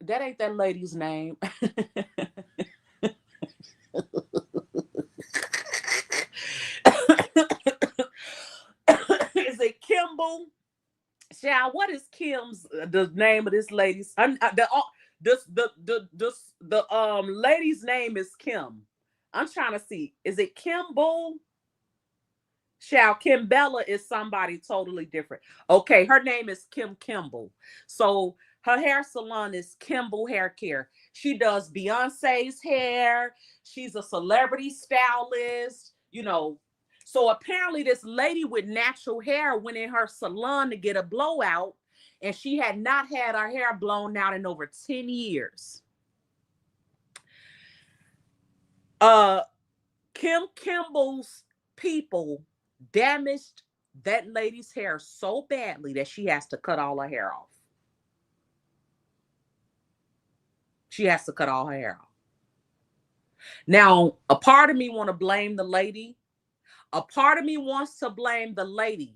S1: That ain't that lady's name. Is it Kimball? Child, what is Kim's the name of this lady's? The lady's name is Kim. I'm trying to see. Is it Kimball? Child, Kim Bella is somebody totally different. Okay, her name is Kim Kimball. So her hair salon is Kimball Hair Care. She does Beyonce's hair. She's a celebrity stylist, you know. So apparently this lady with natural hair went in her salon to get a blowout, and she had not had her hair blown out in over 10 years. Kim Kimball's people damaged that lady's hair so badly that she has to cut all her hair off. She has to cut all her hair off. Now, a part of me want to blame the lady. A part of me wants to blame the lady.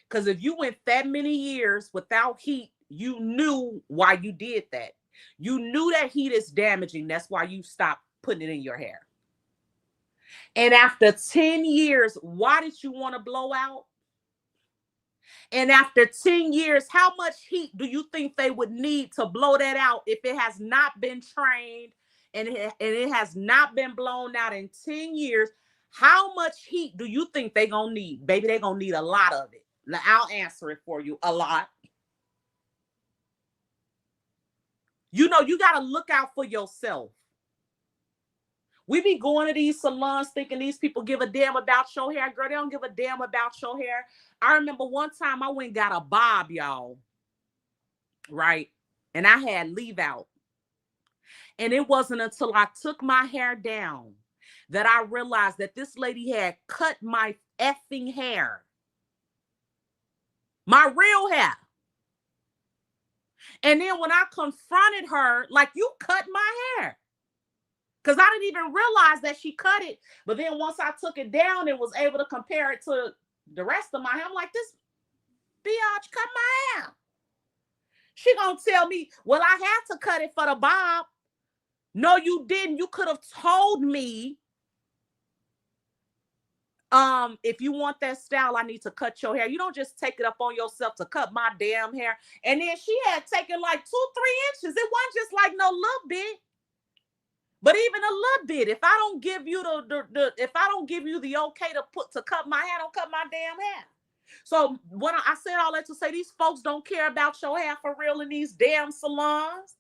S1: Because if you went that many years without heat, you knew why you did that. You knew that heat is damaging. That's why you stopped putting it in your hair. And after 10 years, why did you want to blow out? And after 10 years, how much heat do you think they would need to blow that out if it has not been trained and it has not been blown out in 10 years? How much heat do you think they're going to need? Baby, they're going to need a lot of it. Now, I'll answer it for you. A lot. You know, you got to look out for yourself. We be going to these salons thinking these people give a damn about your hair. Girl, they don't give a damn about your hair. I remember one time I went and got a bob, y'all. Right? And I had leave out. And it wasn't until I took my hair down that I realized that this lady had cut my effing hair. My real hair. And then when I confronted her, like, you cut my hair. Because I didn't even realize that she cut it. But then once I took it down and was able to compare it to the rest of my hair, I'm like, this biatch cut my hair. She gonna tell me, well, I had to cut it for the bob. No, you didn't. You could have told me, if you want that style, I need to cut your hair. You don't just take it up on yourself to cut my damn hair. And then she had taken like 2-3 inches. It wasn't just like no little bit. But even a little bit, if I don't give you if I don't give you the okay to cut my hair, don't cut my damn hair. So when I said all that to say, these folks don't care about your hair for real in these damn salons.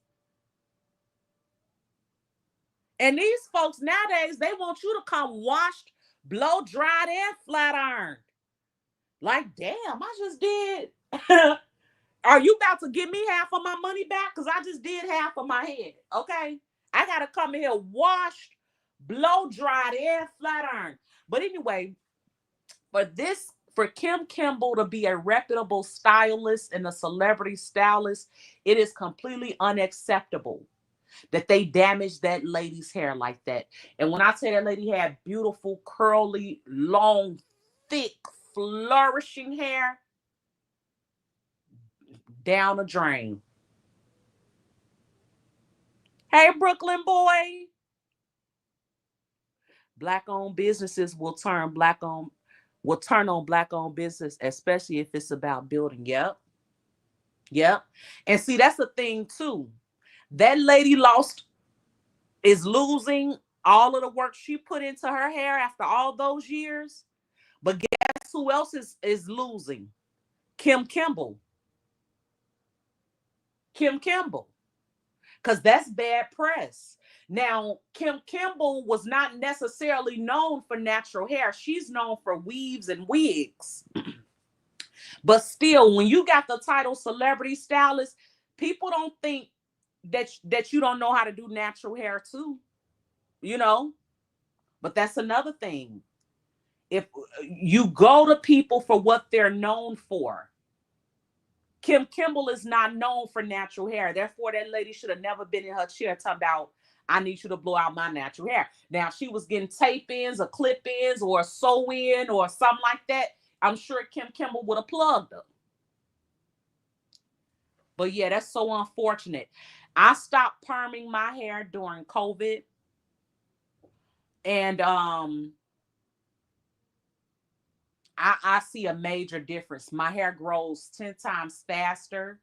S1: And these folks nowadays, they want you to come washed, blow dried, and flat ironed. Like, damn, I just did. Are you about to give me half of my money back? Because I just did half of my head. Okay. I got to come in here washed, blow dried, and flat ironed. But anyway, for Kim Kimble to be a reputable stylist and a celebrity stylist, it is completely unacceptable that they damaged that lady's hair like that. And when I say that lady had beautiful, curly, long, thick, flourishing hair, down the drain. Hey, Brooklyn boy. Black-owned businesses will turn on Black-owned business, especially if it's about building. Yep. And see, that's the thing too. That lady is losing all of the work she put into her hair after all those years. But guess who else is losing? Kim Kimble. Because that's bad press. Now, Kim Kimble was not necessarily known for natural hair. She's known for weaves and wigs. But still, when you got the title celebrity stylist, people don't think that you don't know how to do natural hair too. You know? But that's another thing. If you go to people for what they're known for, Kim Kimble is not known for natural hair. Therefore, that lady should have never been in her chair talking about, I need you to blow out my natural hair. Now, if she was getting tape-ins or clip-ins or a sew-in or something like that, I'm sure Kim Kimble would have plugged her. But yeah, that's so unfortunate. I stopped perming my hair during COVID. And I see a major difference. My hair grows 10 times faster.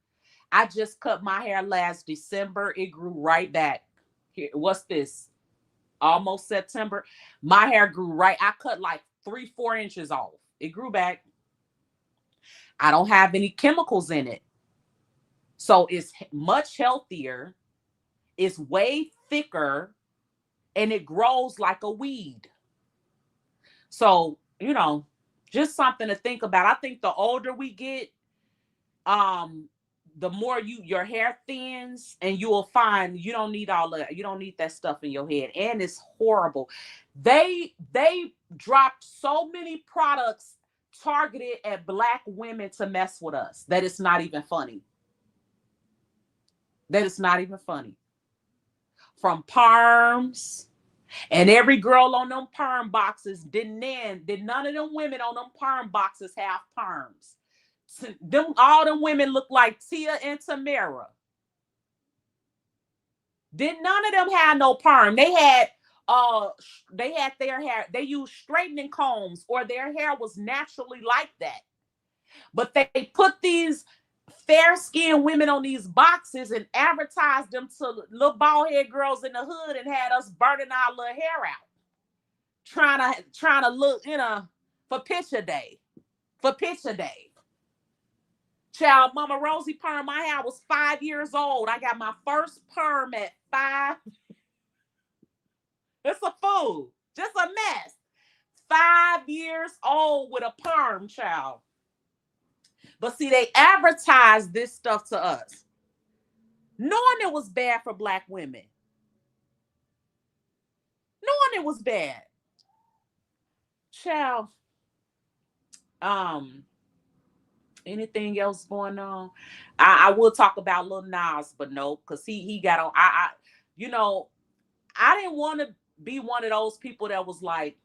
S1: I just cut my hair last December. It grew right back. Here, what's this? Almost September. My hair grew right. I cut like 3-4 inches off. It grew back. I don't have any chemicals in it. So it's much healthier. It's way thicker. And it grows like a weed. So, you know, just something to think about. I think the older we get, the more your hair thins, and you will find you don't need all that. You don't need that stuff in your head. And it's horrible. They dropped so many products targeted at Black women to mess with us that it's not even funny. That it's not even funny. From perms, and every girl on them perm boxes did none of them women on them perm boxes have perms. Them all them women look like Tia and Tamara. Did none of them have no perm? They had their hair, they used straightening combs, or their hair was naturally like that. But they put these fair-skinned women on these boxes and advertised them to little bald-head girls in the hood and had us burning our little hair out. Trying to look, for picture day. For picture day. Child, Mama Rosie perm my hair. I was 5 years old. I got my first perm at 5. It's a fool. Just a mess. 5 years old with a perm, child. But see, they advertised this stuff to us, knowing it was bad for Black women. Knowing it was bad. Child. Anything else going on? I will talk about Lil Nas, but no, because he got on. I didn't want to be one of those people that was like,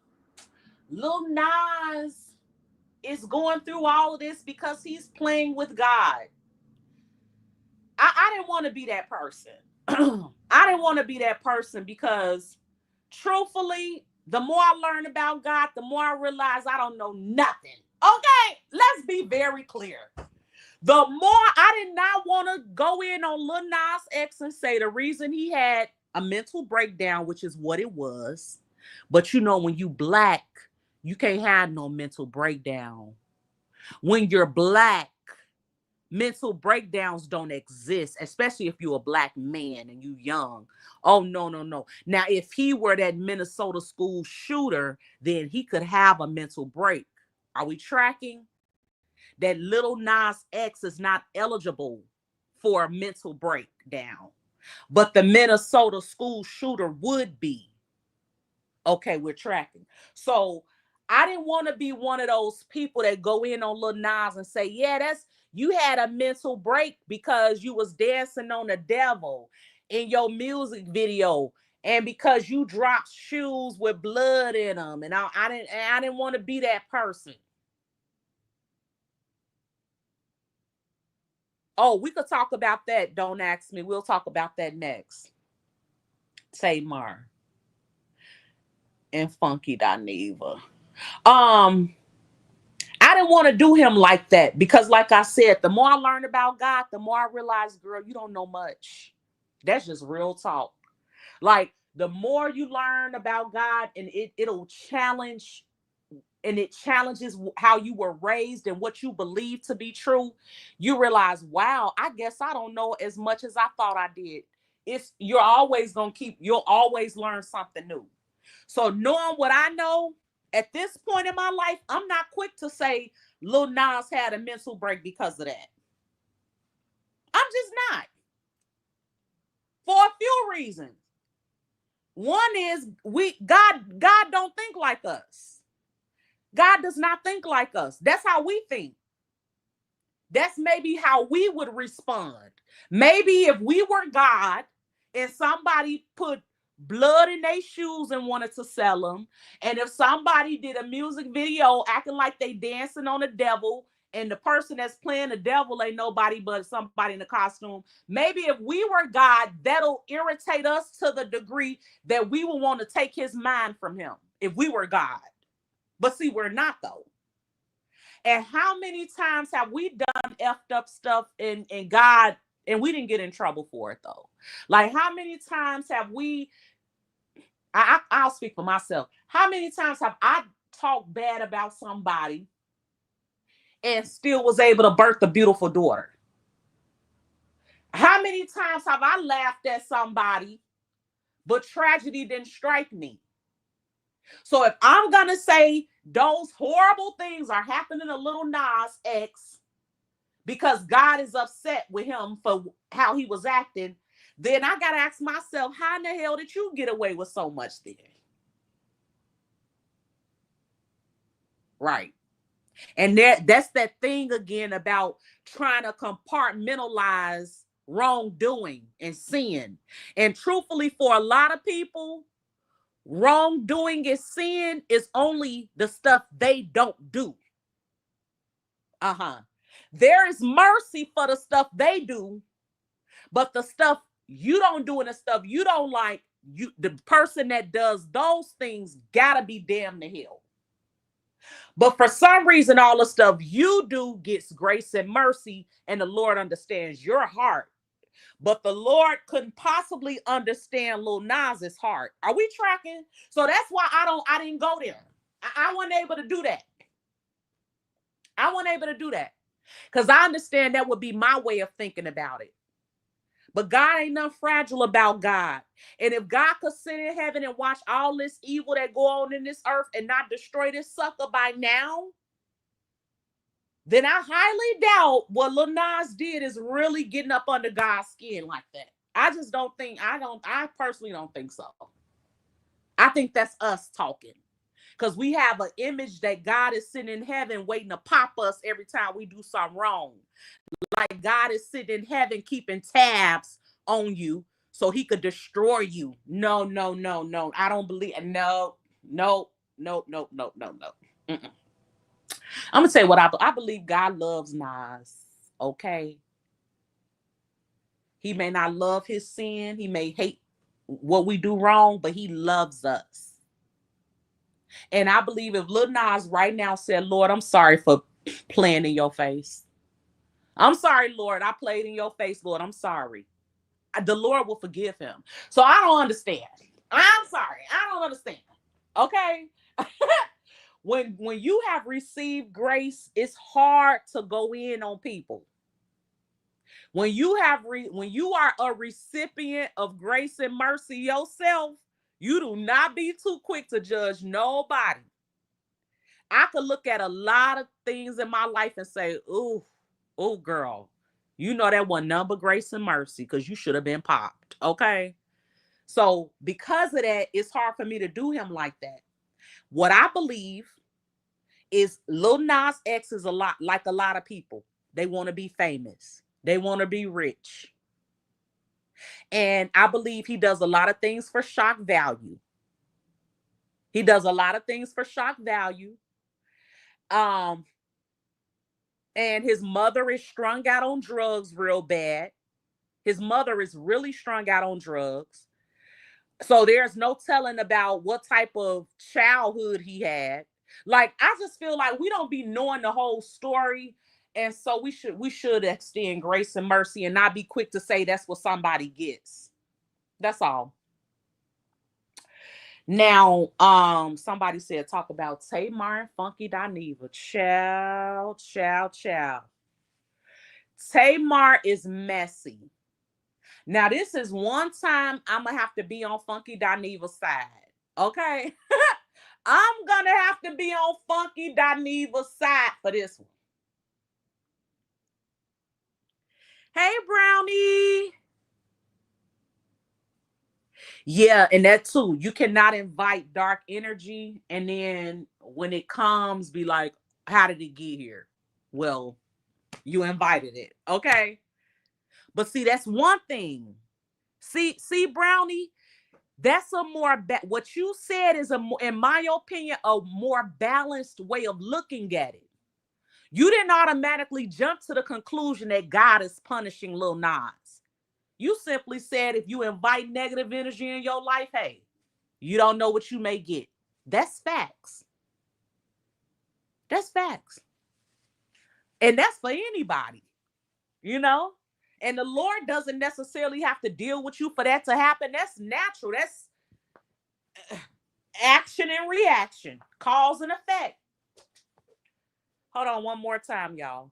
S1: Lil Nas is going through all of this because he's playing with God. I didn't want to be that person. I didn't want to be that person because, truthfully, the more I learn about God, the more I realize I don't know nothing. Okay, let's be very clear. The more I did not want to go in on Lil Nas X and say the reason he had a mental breakdown, which is what it was. But when you Black, you can't have no mental breakdown. When you're Black, mental breakdowns don't exist, especially if you're a Black man and you young. Oh, no. Now, if he were that Minnesota school shooter, then he could have a mental break. Are we tracking? That Lil Nas X is not eligible for a mental breakdown, but the Minnesota school shooter would be. Okay, we're tracking. So I didn't want to be one of those people that go in on Lil Nas and say, yeah, you had a mental break because you was dancing on the devil in your music video, and because you dropped shoes with blood in them. And I didn't want to be that person. Oh, we could talk about that. Don't ask me. We'll talk about that next. Tamar and Funky Dineva. I didn't want to do him like that because, like I said, the more I learned about God, the more I realized, girl, you don't know much. That's just real talk. Like, the more you learn about God, and it'll challenge, and it challenges how you were raised and what you believe to be true, you realize, wow, I guess I don't know as much as I thought I did. You'll always learn something new. So knowing what I know at this point in my life, I'm not quick to say Lil Nas had a mental break because of that. I'm just not. For a few reasons. One is God don't think like us. God does not think like us. That's how we think. That's maybe how we would respond. Maybe if we were God and somebody put blood in their shoes and wanted to sell them, and if somebody did a music video acting like they dancing on the devil, and the person that's playing the devil ain't nobody but somebody in a costume, maybe if we were God, that'll irritate us to the degree that we will want to take his mind from him if we were God. But see, we're not, though. And how many times have we done effed up stuff in God, and we didn't get in trouble for it, though? Like, how many times have we, I'll speak for myself. How many times have I talked bad about somebody and still was able to birth a beautiful daughter? How many times have I laughed at somebody, but tragedy didn't strike me? So if I'm going to say those horrible things are happening to Lil Nas X because God is upset with him for how he was acting, then I got to ask myself, how in the hell did you get away with so much then? Right. And that's that thing again about trying to compartmentalize wrongdoing and sin. And truthfully, for a lot of people, wrongdoing and sin is only the stuff they don't do. Uh-huh. There is mercy for the stuff they do, but the stuff you don't do and the stuff you don't like, the person that does those things gotta be damned to hell. But for some reason, all the stuff you do gets grace and mercy, and the Lord understands your heart. But the Lord couldn't possibly understand Lil Nas's heart. Are we tracking? So that's why I didn't go there. I wasn't able to do that. I wasn't able to do that. Because I understand that would be my way of thinking about it. But God ain't nothing fragile about God. And if God could sit in heaven and watch all this evil that go on in this earth and not destroy this sucker by now, then I highly doubt what Lil Nas did is really getting up under God's skin like that. I just don't think, I personally don't think so. I think that's us talking. Because we have an image that God is sitting in heaven waiting to pop us every time we do something wrong. Like God is sitting in heaven keeping tabs on you so he could destroy you. No, no, no, no. I don't believe. No, no, no, no, no, no, no. Mm-mm. I'm gonna say what I believe. God loves Nas. Okay, he may not love his sin. He may hate what we do wrong, but he loves us. And I believe if Lil Nas right now said, "Lord, I'm sorry for playing in your face. I'm sorry, Lord. I played in your face, Lord. I'm sorry." The Lord will forgive him. So I don't understand. I'm sorry. I don't understand. Okay. When you have received grace, it's hard to go in on people. When you are a recipient of grace and mercy yourself, you do not be too quick to judge nobody. I could look at a lot of things in my life and say, "Ooh, oh girl, you know that one number grace and mercy because you should have been popped." Okay. So because of that, it's hard for me to do him like that. What I believe is Lil Nas X is a lot like a lot of people. They want to be famous. They want to be rich. And I believe he does a lot of things for shock value. He does a lot of things for shock value. Um, and his mother is strung out on drugs real bad. His mother is really strung out on drugs. So there's no telling about what type of childhood he had. Like I just feel like we don't be knowing the whole story. And so we should extend grace and mercy and not be quick to say that's what somebody gets. That's all. Now, somebody said talk about Tamar and Funky Dineva. Child, child, child. Tamar is messy. Now, this is one time I'm gonna have to be on Funky Dineva's side. Okay. I'm gonna have to be on Funky Dineva's side for this one. Hey, Brownie. Yeah, and that too. You cannot invite dark energy and then when it comes, be like, how did it get here? Well, you invited it. Okay. But see, that's one thing. See, Brownie, that's a more what you said is in my opinion, a more balanced way of looking at it. You didn't automatically jump to the conclusion that God is punishing Lil Nas. You simply said if you invite negative energy in your life, hey, you don't know what you may get. That's facts. That's facts. And that's for anybody, you know? And the Lord doesn't necessarily have to deal with you for that to happen. That's natural. That's action and reaction, cause and effect. Hold on one more time, y'all.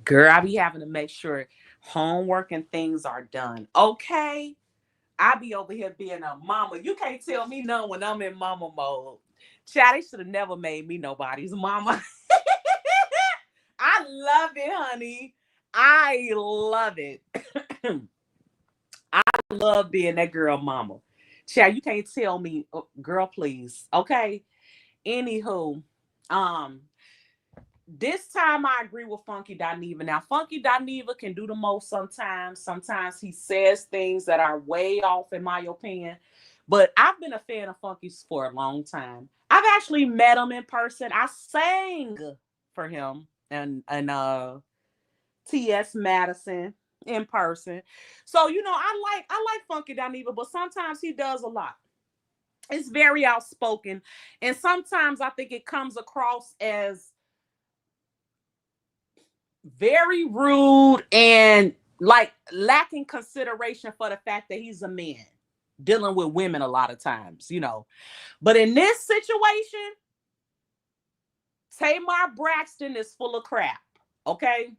S1: Girl, I be having to make sure homework and things are done. Okay. I be over here being a mama. You can't tell me none when I'm in mama mode. Child, they should have never made me nobody's mama. I love it, honey. I love it. I love being that girl mama. Child, you can't tell me, oh, girl, please. Okay. Anywho, um, this time I agree with Funky Dineva. Now, Funky Dineva can do the most sometimes. Sometimes he says things that are way off, in my opinion. But I've been a fan of Funky's for a long time. I've actually met him in person. I sang for him and T.S. Madison in person. So, I like Funky Dineva, but sometimes he does a lot. It's very outspoken. And sometimes I think it comes across as very rude and like lacking consideration for the fact that he's a man dealing with women a lot of times. But in this situation, Tamar Braxton is full of crap. Okay.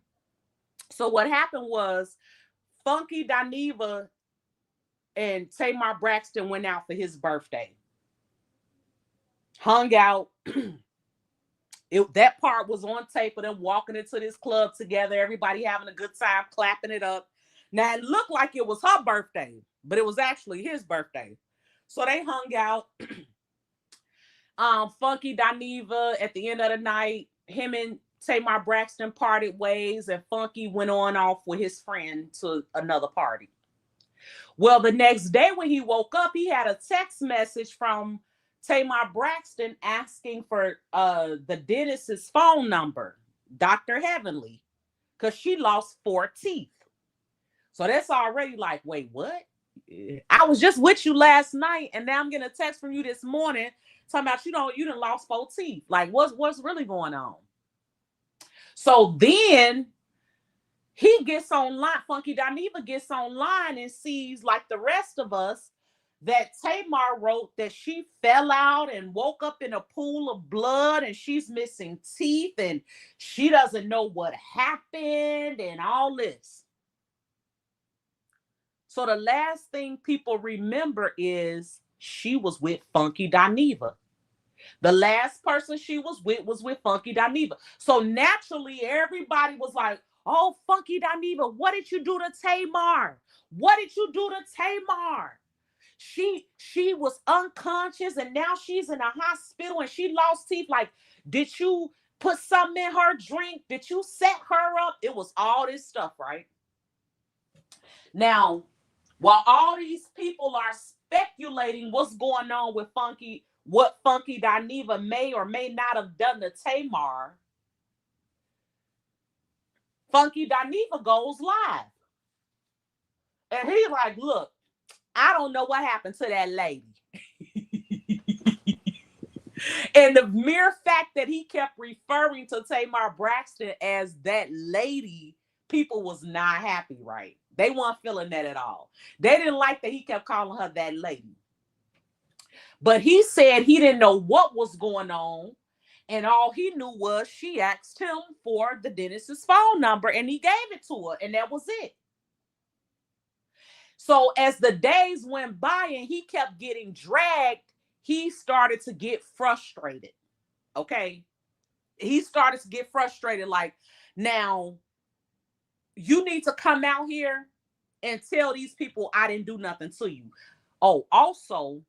S1: So what happened was Funky Dineva and Tamar Braxton went out for his birthday, hung out. That part was on tape of them walking into this club together, everybody having a good time, clapping it up. Now it looked like it was her birthday, but it was actually his birthday. So they hung out. Funky Dineva at the end of the night, him and Tamar Braxton parted ways, and Funky went on off with his friend to another party. Well, the next day when he woke up, he had a text message from Tamar Braxton asking for the dentist's phone number, Dr. Heavenly, because she lost 4 teeth. So that's already like, wait, what? I was just with you last night, and now I'm getting a text from you this morning talking about you done lost 4 teeth. Like, what's really going on? So then he gets online, Funky Dineva gets online and sees, like the rest of us, that Tamar wrote that she fell out and woke up in a pool of blood and she's missing teeth and she doesn't know what happened and all this. So the last thing people remember is she was with Funky Dineva. The last person she was with Funky Dineva. So naturally, everybody was like, oh, Funky Dineva, what did you do to Tamar? What did you do to Tamar? She was unconscious and now she's in a hospital and she lost teeth. Like, did you put something in her drink? Did you set her up? It was all this stuff, right? Now, while all these people are speculating what's going on with Funky, what Funky Dineva may or may not have done to Tamar, Funky Dineva goes live. And he's like, look, I don't know what happened to that lady. And the mere fact that he kept referring to Tamar Braxton as that lady, people was not happy, right? They weren't feeling that at all. They didn't like that he kept calling her that lady. But he said he didn't know what was going on. And all he knew was she asked him for the dentist's phone number and he gave it to her. And that was it. So as the days went by and he kept getting dragged, he started to get frustrated. Okay. He started to get frustrated. Like, now you need to come out here and tell these people I didn't do nothing to you. Oh, also,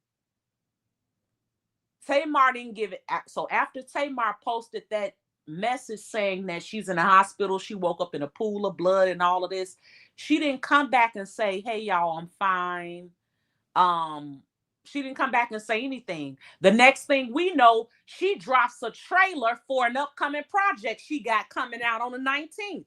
S1: Tamar didn't give it. So after Tamar posted that message saying that she's in a hospital, she woke up in a pool of blood and all of this, she didn't come back and say, hey, y'all, I'm fine. She didn't come back and say anything. The next thing we know, she drops a trailer for an upcoming project she got coming out on the 19th.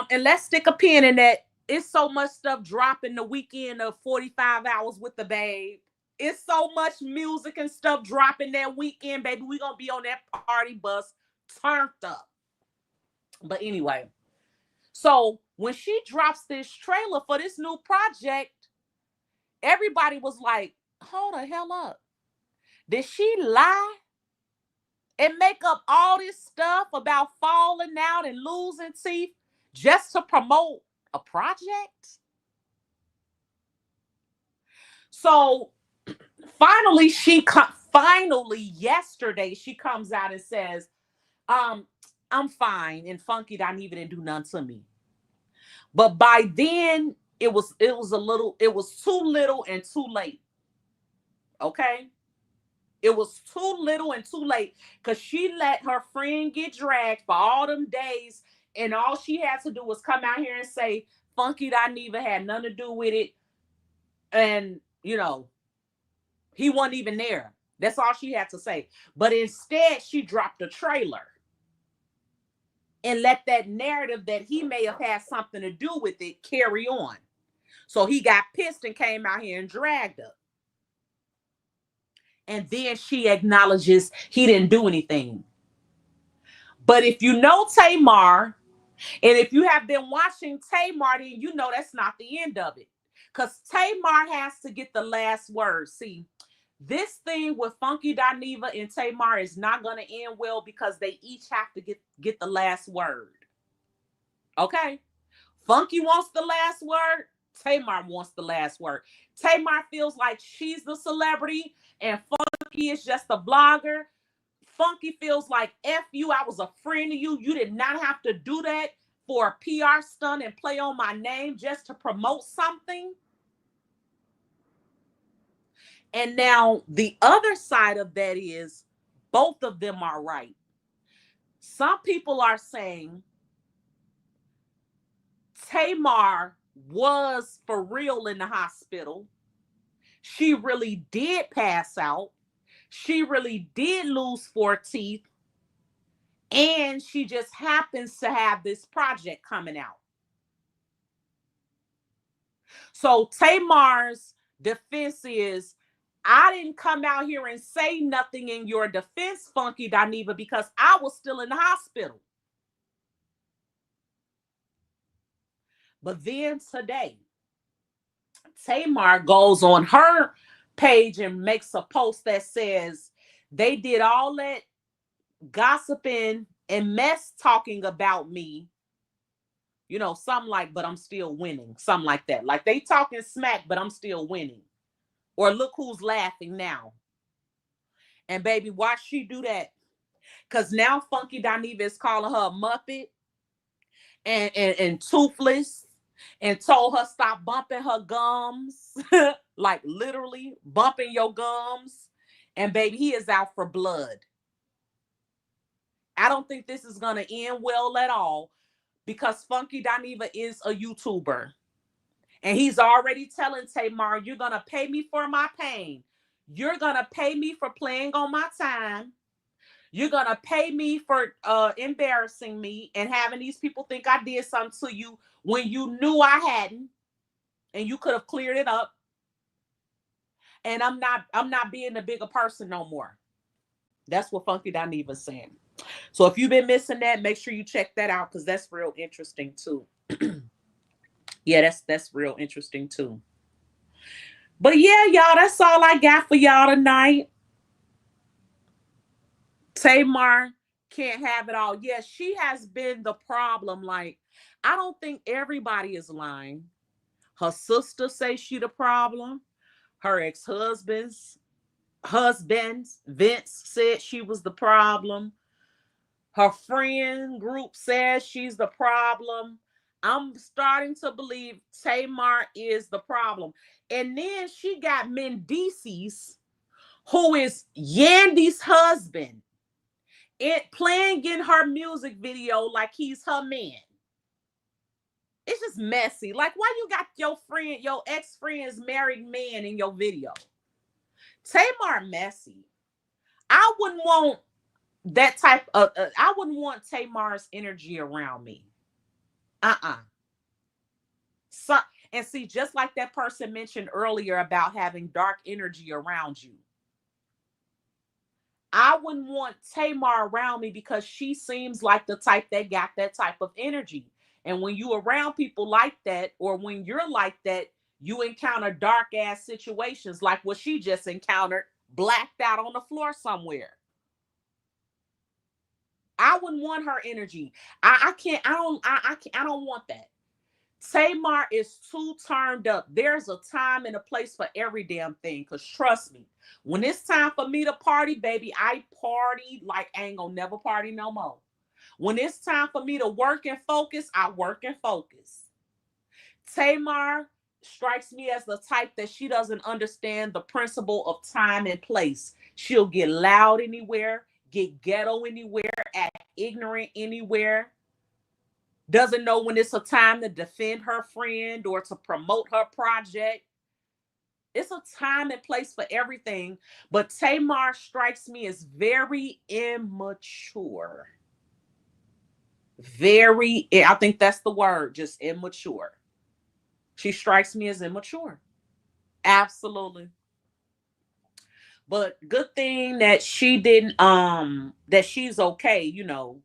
S1: And let's stick a pin in that. It's so much stuff dropping the weekend of 45 hours with the babe. It's so much music and stuff dropping that weekend, baby. We're going to be on that party bus turned up. But anyway, so when she drops this trailer for this new project, everybody was like, hold the hell up. Did she lie and make up all this stuff about falling out and losing teeth just to promote a project? So finally, finally yesterday she comes out and says, I'm fine, and Funky Dineva didn't do nothing to me. But by then, it was too little and too late. Okay? It was too little and too late because she let her friend get dragged for all them days, and all she had to do was come out here and say Funky Dineva had nothing to do with it, and he wasn't even there. That's all she had to say. But instead, she dropped a trailer and let that narrative that he may have had something to do with it carry on. So he got pissed and came out here and dragged her. And then she acknowledges he didn't do anything. But if you know Tamar, and if you have been watching Tamar, then you know that's not the end of it. Because Tamar has to get the last word. See, this thing with Funky Dineva and Tamar is not going to end well because they each have to get the last word. Okay? Funky wants the last word. Tamar wants the last word. Tamar feels like she's the celebrity and Funky is just a blogger. Funky feels like, F you, I was a friend of you. You did not have to do that for a PR stunt and play on my name just to promote something. And now the other side of that is both of them are right. Some people are saying Tamar was for real in the hospital. She really did pass out. She really did lose 4 teeth. And she just happens to have this project coming out. So Tamar's defense is, I didn't come out here and say nothing in your defense, Funky Dineva, because I was still in the hospital. But then today, Tamar goes on her page and makes a post that says they did all that gossiping and mess talking about me. Something like, but I'm still winning. Something like that. Like they talking smack, but I'm still winning. Or look who's laughing now. And baby, watch she do that. Because now Funky Dineva is calling her a Muppet and toothless and told her stop bumping her gums. Like literally bumping your gums. And baby, he is out for blood. I don't think this is going to end well at all because Funky Dineva is a YouTuber. And he's already telling Tamar, you're going to pay me for my pain. You're going to pay me for playing on my time. You're going to pay me for embarrassing me and having these people think I did something to you when you knew I hadn't and you could have cleared it up. And I'm not being a bigger person no more. That's what Funky Dineva is saying. So if you've been missing that, make sure you check that out because that's real interesting too. Yeah, that's real interesting too. But yeah, y'all, that's all I got for y'all tonight. Tamar can't have it all. Yeah, she has been the problem. Like, I don't think everybody is lying. Her sister says she the problem. Her ex-husband's Vince said she was the problem. Her friend group says she's the problem. I'm starting to believe Tamar is the problem. And then she got Mendices, who is Yandy's husband, playing in her music video like he's her man. It's just messy. Like, why you got your ex-friend's married man in your video? Tamar messy. I wouldn't want that type of, I wouldn't want Tamar's energy around me. So, and see, just like that person mentioned earlier about having dark energy around you. I wouldn't want Tamar around me because she seems like the type that got that type of energy. And when you around people like that, or when you're like that, you encounter dark ass situations like what she just encountered, blacked out on the floor somewhere. I wouldn't want her energy. I can't. I don't want that. Tamar is too turned up. There's a time and a place for every damn thing. Cause trust me, when it's time for me to party, baby, I party like I ain't gonna never party no more. When it's time for me to work and focus, I work and focus. Tamar strikes me as the type that she doesn't understand the principle of time and place. She'll get loud anywhere, get ghetto anywhere, act ignorant anywhere, doesn't know when it's a time to defend her friend or to promote her project. It's a time and place for everything. But Tamar strikes me as very immature. Very, I think that's the word, just immature. She strikes me as immature. Absolutely. But good thing that she didn't that she's okay, you know.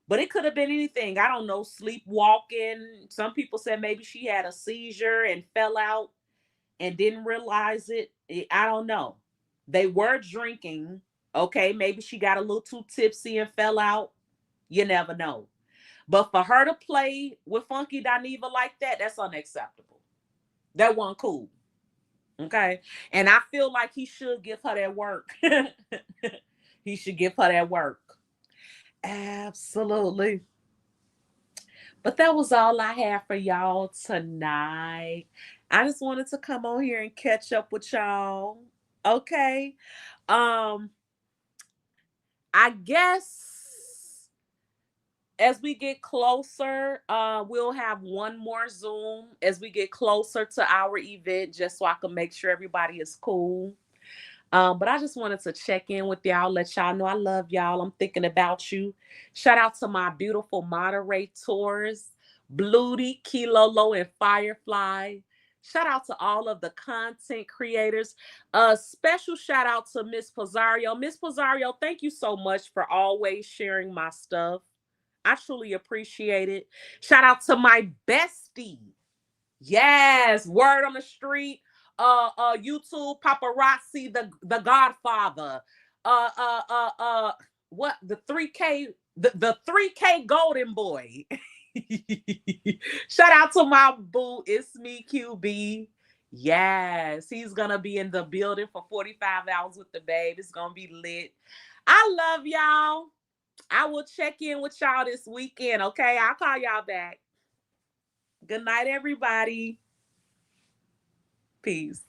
S1: But it could have been anything. I don't know, sleepwalking. Some people said maybe she had a seizure and fell out and didn't realize it. I don't know. They were drinking. Okay, maybe she got a little too tipsy and fell out. You never know. But for her to play with Funky Dineva like that, that's unacceptable. That wasn't cool. Okay. And I feel like he should give her that work. He should give her that work. Absolutely. But that was all I have for y'all tonight. I just wanted to come on here and catch up with y'all. Okay. Um, I guess as we get closer, we'll have one more Zoom as we get closer to our event, just so I can make sure everybody is cool. But I just wanted to check in with y'all, let y'all know I love y'all. I'm thinking about you. Shout out to my beautiful moderators, Bluty, Kilolo, and Firefly. Shout out to all of the content creators. Special shout out to Miss Pizzario. Miss Pizzario, thank you so much for always sharing my stuff. I truly appreciate it. Shout out to my bestie. Yes, word on the street. YouTube paparazzi, the Godfather. What the 3K, the 3K Golden Boy. Shout out to my boo, it's me, QB. Yes, he's gonna be in the building for 45 hours with the babe. It's gonna be lit. I love y'all. I will check in with y'all this weekend. Okay, I'll call y'all back. Good night, everybody. Peace.